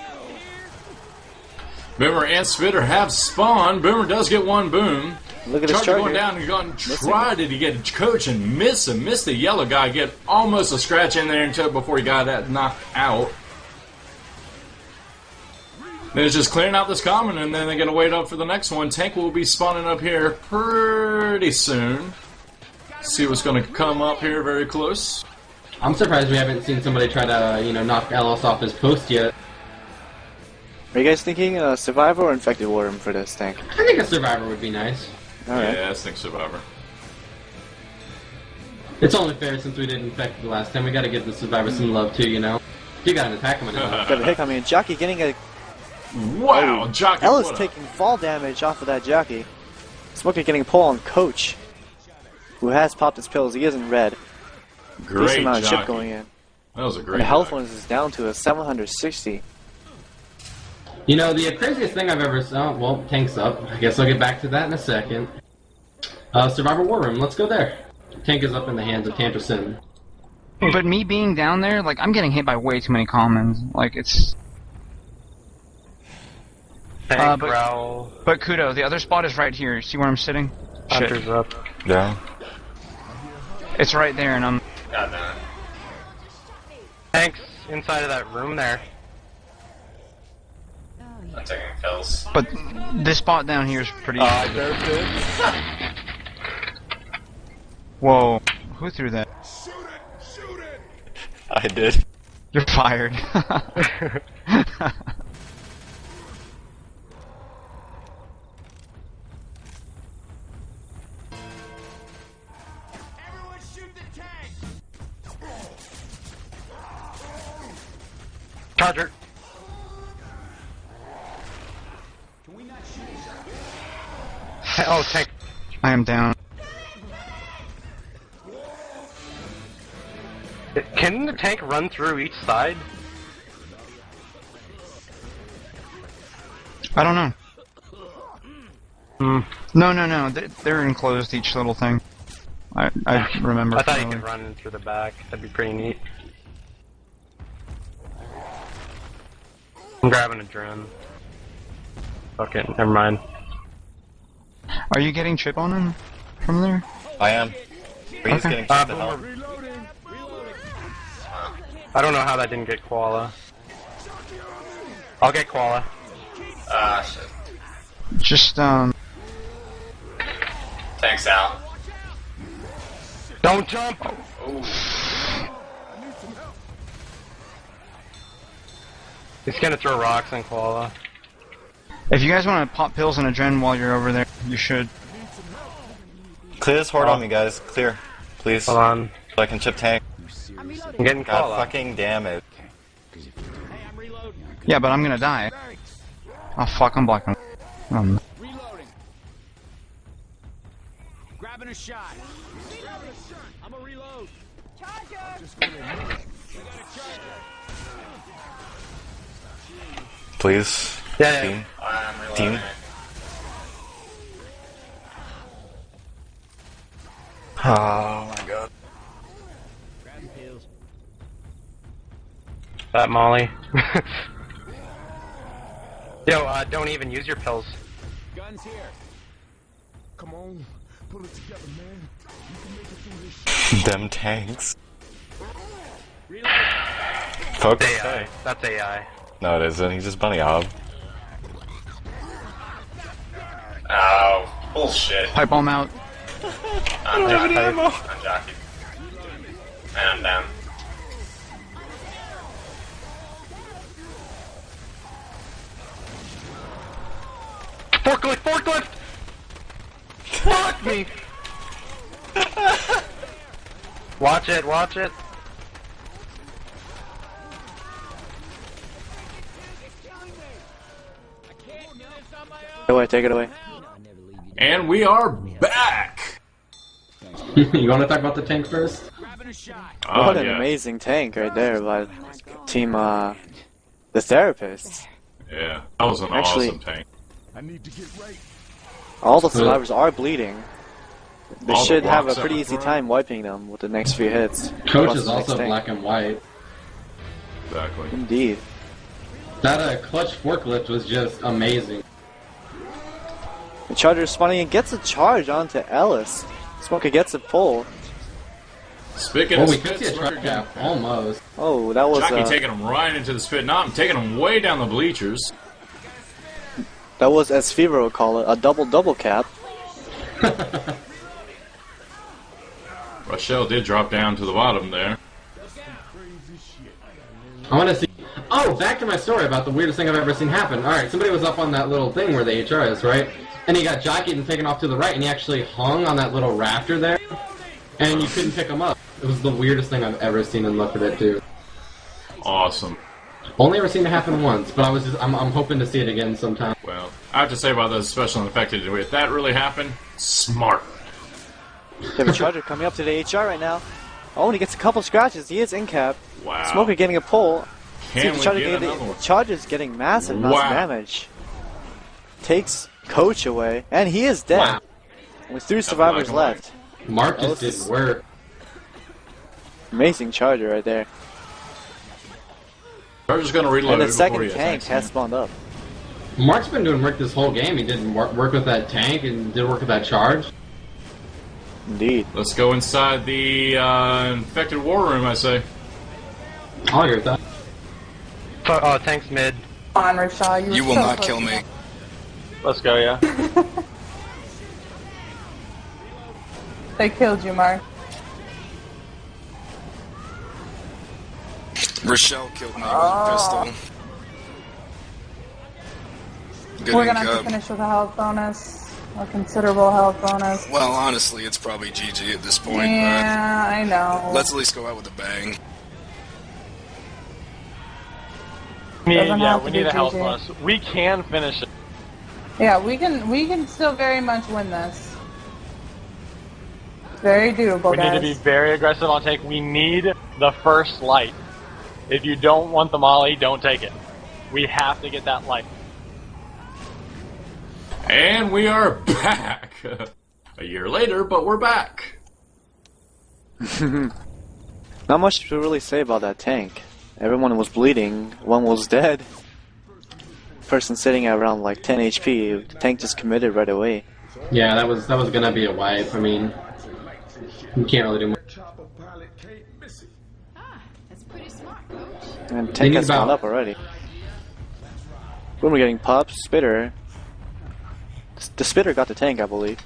Boomer and Spitter have spawned. Boomer does get 1 boom. Look at this Charger Charger going down and going try to get Coach and miss him. Miss the yellow guy. Get almost a scratch in there until before he got that knocked out. Then it's just clearing out this common, and then they're going to wait up for the next one. Tank will be spawning up here pretty soon. See what's going to come up here very close. I'm surprised we haven't seen somebody try to, knock Ellis off his post yet. Are you guys thinking Survivor or Infected War Room for this tank? I think a Survivor would be nice. Alright. Yeah, I think Survivor. It's only fair since we did Infected the last time. We got to give the Survivor some love too, you know. You got an attack coming in. Got a hit coming in. Jockey getting a... Wow, Jockey. Ellis taking fall damage off of that Jockey. Smoker getting a pull on Coach, who has popped his pills. He is in red. Great Decent amount of chip Jockey. going in. That was a great And the health Jockey. ones is down to a 760. You know, the craziest thing I've ever saw, well, tank's up. I guess I'll get back to that in a second. Survivor War Room, let's go there. Tank is up in the hands of Tantra Sin. But me being down there, like, I'm getting hit by way too many commons. Like, it's... but Kudo, the other spot is right here. See where I'm sitting? Hunter's up. Yeah. It's right there, and I'm... God damn it. Tanks inside of that room there. I'm taking kills. But this spot down here is pretty... Whoa. Who threw that? I did. You're fired. Charger. Oh, tank. I am down. Can the tank run through each side? I don't know. Hmm. No. They're enclosed, each little thing. I remember. I thought you could run in through the back. That'd be pretty neat. I'm grabbing a drone. Fuck it, never mind. Are you getting chip on him from there? I am. But he's getting chip to help. I don't know how that didn't get Koala. I'll get Koala. Ah, shit. Just, Tanks out. Don't jump! Ooh. He's gonna throw rocks on Koala. If you guys want to pop pills and adrenaline while you're over there, you should. Clear this horde on me, guys. Clear. Please. Hold on. So I can chip tank. I'm getting God Koala. fucking damn it. Yeah, but I'm gonna die. Oh fuck, I'm blocking. Reloading. Grabbing a shot. I'm a reload. Please. Yeah. Team. I'm reloading. Team. Oh my god. That Molly. Yo, don't even use your pills. Guns here. Come on, pull it together, man. You can make it through this. Them tanks. That's Focus. AI. That's AI. No, it isn't. He's just bunny hop. Oh, bullshit. Pipe bomb out. I'm jockey. I'm jockey. And I'm down. Forklift! Fuck me! Watch it. Take it away. And we are back! You want to talk about the tank first? Oh, What an yeah. amazing tank right there by team, the therapists. Yeah, that was an Actually- awesome tank. I need to get right. All the survivors are bleeding. They All the should have a blocks pretty up easy front. time wiping them with the next few hits. Coach Plus is the next also tank. black and white. Exactly. Indeed. That clutch forklift was just amazing. The Charger is spawning and gets a charge onto Ellis. Smoker gets a pull. Spigot Oh, and we could see a Spitz truck gap, almost. Oh, that was Jockey taking him right into the spit. Not taking him way down the bleachers. that was, as Fever would call it, a double cap. Rochelle did drop down to the bottom there. I want to see. Oh, back to my story about the weirdest thing I've ever seen happen. Alright, somebody was up on that little thing where the HR is, right? And he got jockeyed and taken off to the right, and he actually hung on that little rafter there, and you couldn't pick him up. It was the weirdest thing I've ever seen and looked at it, too. Awesome. Only ever seen it happen once, but I'm hoping to see it again sometime. Well, I have to say about those special and effective, if that really happened, smart. They have a Charger coming up to the HR right now. Oh, and he gets a couple scratches. He is in cap. Wow. Smoker getting a pull. Can the we Charger get getting- another one? Charger's getting massive amounts of Wow. damage. Takes Coach away, and he is dead. Wow. With 3 survivors left. Mark just Ellis is- didn't work. Amazing charger right there. Charger's gonna reload. And the before second he tank attacks has him. spawned up. Mark's been doing work this whole game. He did work with that tank and did work with that charge. Indeed. Let's go inside the infected war room, I say. I'll agree with that. Oh, tank's mid. On Rashad, You will so not close kill to me. that. Let's go, yeah. They killed you, Mark. Rochelle killed me with a pistol. Good We're gonna have to incub. finish with a health bonus. A considerable health bonus. Well, honestly, it's probably GG at this point. Yeah, I know. But let's at least go out with a bang. Doesn't Yeah, have we to need be a health GG. bonus. We can finish it. Yeah, we can still very much win this. Very doable, We guys. need to be very aggressive on tank. We need the first light. If you don't want the molly, don't take it. We have to get that light. And we are back. A year later, but we're back. Not much to really say about that tank. Everyone was bleeding, one was dead. Person sitting at around like 10 HP, the tank just committed right away. Yeah, that was gonna be a wipe. I mean, you can't really do much. And tank need has gone about- up already. When we're getting pops, spitter. The spitter got the tank, I believe.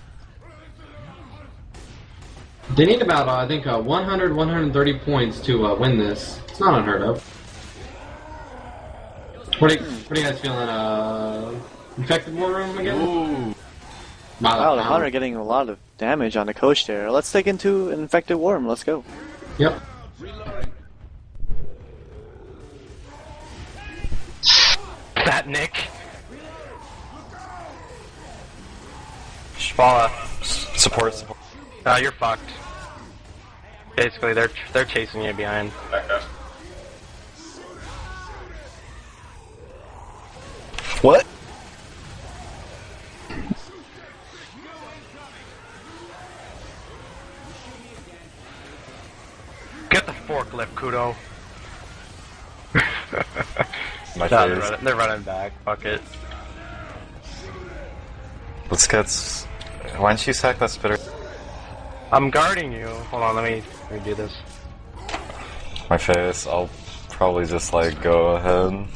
They need about, I think, 100, 130 points to win this. It's not unheard of. What are you guys feeling? Infected war room again? Ooh. Wow, the Hunter getting a lot of damage on the coach there. Let's take into an infected worm. Let's go. Yep. That Nick. Shvala. Support. Oh, you're fucked. Basically, they're chasing you behind. Back up. What? Get the forklift, Kudo. My No, face. they're running back. Fuck it. Let's get. Why don't you sack that spitter? I'm guarding you. Hold on, let me do this. My face. I'll probably just like go ahead.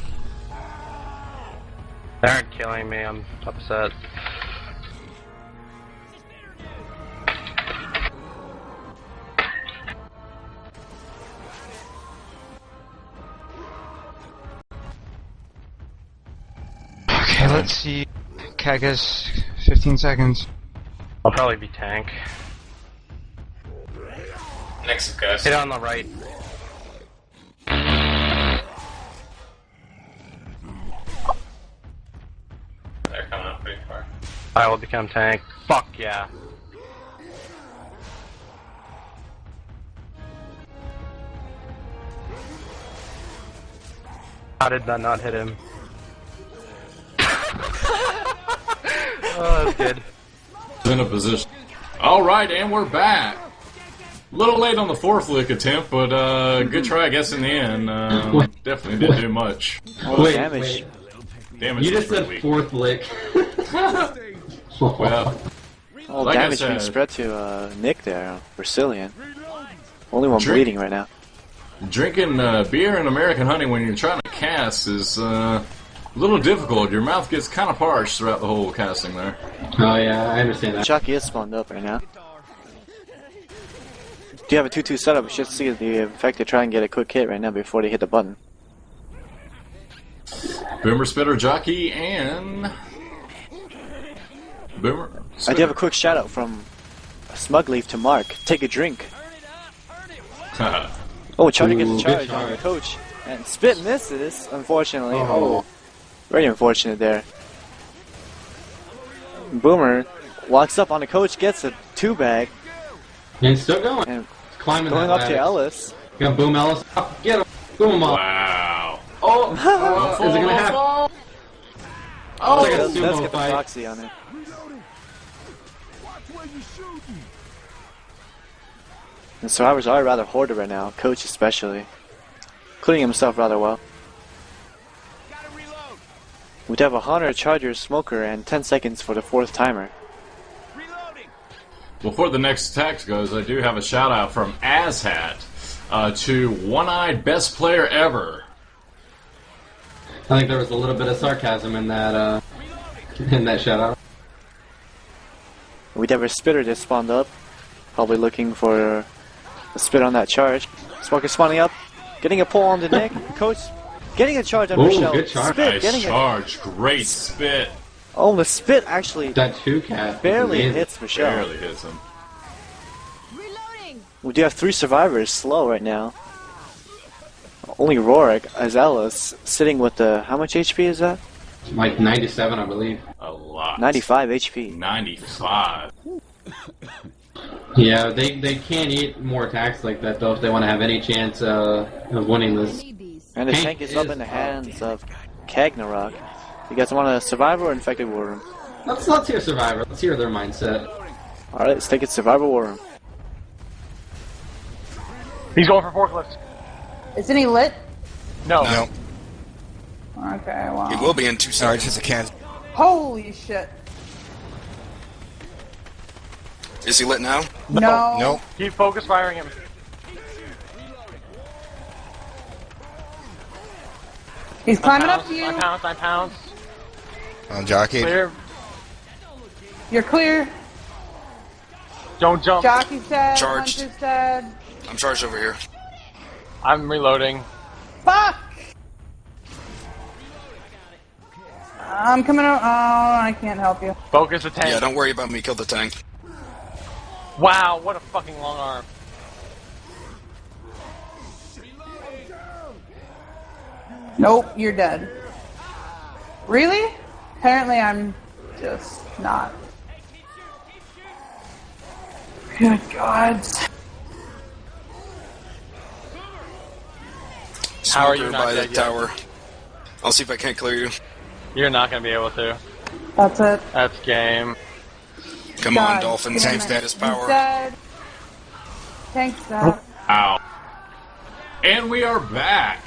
They aren't killing me. I'm upset. Okay, let's see. Kagas, 15 seconds. I'll probably be tank. Next ghost. Hit on the right. They're coming up pretty far. I will become tank. Fuck yeah. How did that not hit him? Oh, that's good. In a position. All right, and we're back. A little late on the forklift attempt, but good try, I guess, in the end. Definitely didn't do much. Wait, damage. Damage You was just said pretty weak. fourth lick. Well, All like I damage being said- spread to Nick there, Brazilian. Only one Drink- bleeding right now. drinking beer and American honey when you're trying to cast is a little difficult. Your mouth gets kind of parched throughout the whole casting there. Oh yeah, I understand that. Chucky is spawned up right now. Do you have a 2-2 setup? We should see the infected try and get a quick hit right now before they hit the button. Boomer, Spitter, Jockey, and... Boomer. I do have a quick shout out from Smugleaf to Mark. Take a drink. Oh, Charlie gets Ooh, a good charge on the charge. coach. And Spit misses, unfortunately. Oh. Very unfortunate there. Boomer walks up on the coach, gets a 2-bag, And it's still going. and Climbing going that up to ladder. Ellis. Got Boom Ellis. Oh, get him. Boom him up. Wow. Oh, is it gonna happen? Oh, It's like a Let's sumo get the fight. proxy on it. The survivors are rather hoarded right now, Coach especially. Cleaning himself rather well. We have a Hunter, Charger, Smoker, and 10 seconds for the 4th timer. Before the next text goes, I do have a shout out from Azhat to One-Eyed Best Player Ever. I think there was a little bit of sarcasm in that shout out. We have a Spitter just spawned up. Probably looking for a spit on that charge. Smoker spawning up. Getting a pull on the Nick. Coach getting a charge on Rochelle. Good charge. Spit, nice charge. Great spit. Oh, the spit actually that 2-cat barely hits Michelle. Barely hits him. We do have 3 survivors slow right now. Only Rorik, Azelis, sitting with the... How much HP is that? Like 97, I believe. A lot. 95 HP. 95. Yeah, they can't eat more attacks like that, though, if they want to have any chance of winning this. And the tank is up in the hands of Kagnarok. You guys want a Survivor or Infected War Room? Let's hear Survivor. Let's hear their mindset. Alright, let's take it Survivor War Room. He's going for forklift. Isn't he lit? No. No. Okay, wow. He will be in 2 Sorry, seconds. just a can. Holy shit. Is he lit now? No. Nope. Keep focus firing him. He's climbing up to you. I pounce. On jockey. Clear. You're clear. Don't jump. Jockey's dead. Charged. Hunter's dead. I'm charged over here. I'm reloading. Fuck! I'm coming out. Oh, I can't help you. Focus the tank. Yeah, don't worry about me. Kill the tank. Wow, what a fucking long arm. Nope, you're dead. Really? Apparently I'm just not. Good God. How are you Smoker not by the dead yet? tower. I'll see if I can't clear you. You're not gonna be able to. That's it. That's game. Come God on, Dolphins. damn Use it. that as He's power. dead. Tank's dead. Ow. And we are back.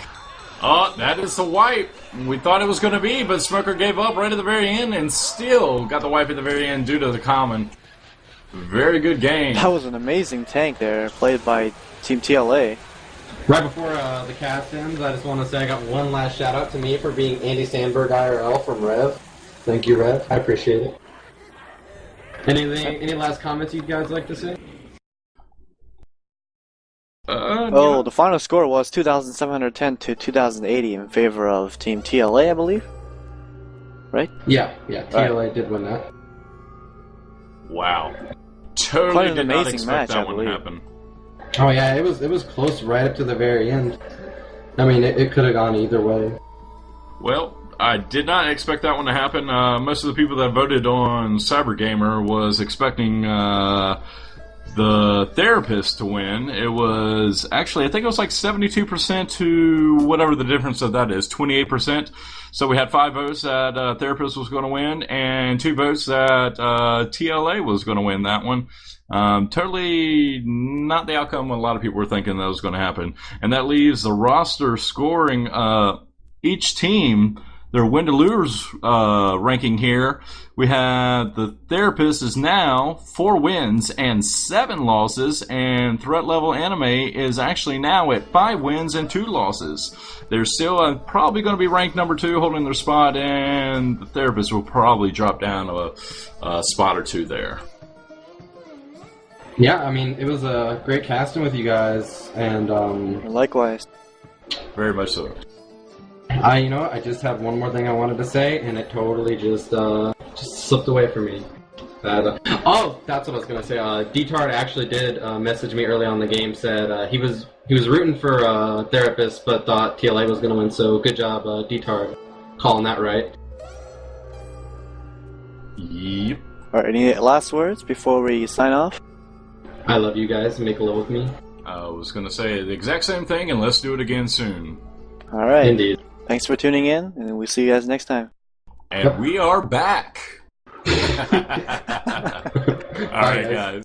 Oh, that is the wipe we thought it was going to be, but Smoker gave up right at the very end and still got the wipe at the very end due to the common. Very good game. That was an amazing tank there, played by Team TLA. Right before the cast ends, I just want to say I got one last shout out to me for being Andy Sandberg IRL from Rev. Thank you, Rev. I appreciate it. Any last comments you guys like to say? Oh, the final score was 2,710 to 2,080 in favor of Team TLA, I believe. Right? Yeah, TLA did win that. Wow. Totally Quite an did not amazing expect match, that I one to believe. happen. Oh yeah, it was close right up to the very end. I mean, it could have gone either way. Well, I did not expect that one to happen. Most of the people that voted on CyberGamer was expecting the therapist to win. It was actually, I think it was like 72% to whatever the difference of that is, 28%. So we had 5 votes that therapist was going to win, and 2 votes that TLA was going to win that one. Totally not the outcome a lot of people were thinking that was going to happen. And that leaves the roster scoring each team their win to lose ranking here. We have the therapist is now 4 wins and 7 losses, and threat level anime is actually now at 5 wins and 2 losses. They're still probably going to be ranked number 2, holding their spot, and the therapist will probably drop down a spot or 2 there. Yeah, I mean, it was a great casting with you guys, and likewise. Very much so. I just have one more thing I wanted to say, and it totally just slipped away from me. Oh, that's what I was gonna say. D-Tard actually did message me early on in the game. Said he was rooting for Therapist, but thought TLA was gonna win. So good job, D-Tard, calling that right. Yep. Alright, any last words before we sign off? I love you guys. Make love with me. I was gonna say the exact same thing, and let's do it again soon. Alright. Indeed. Thanks for tuning in, and we'll see you guys next time. And we are back. All right, guys.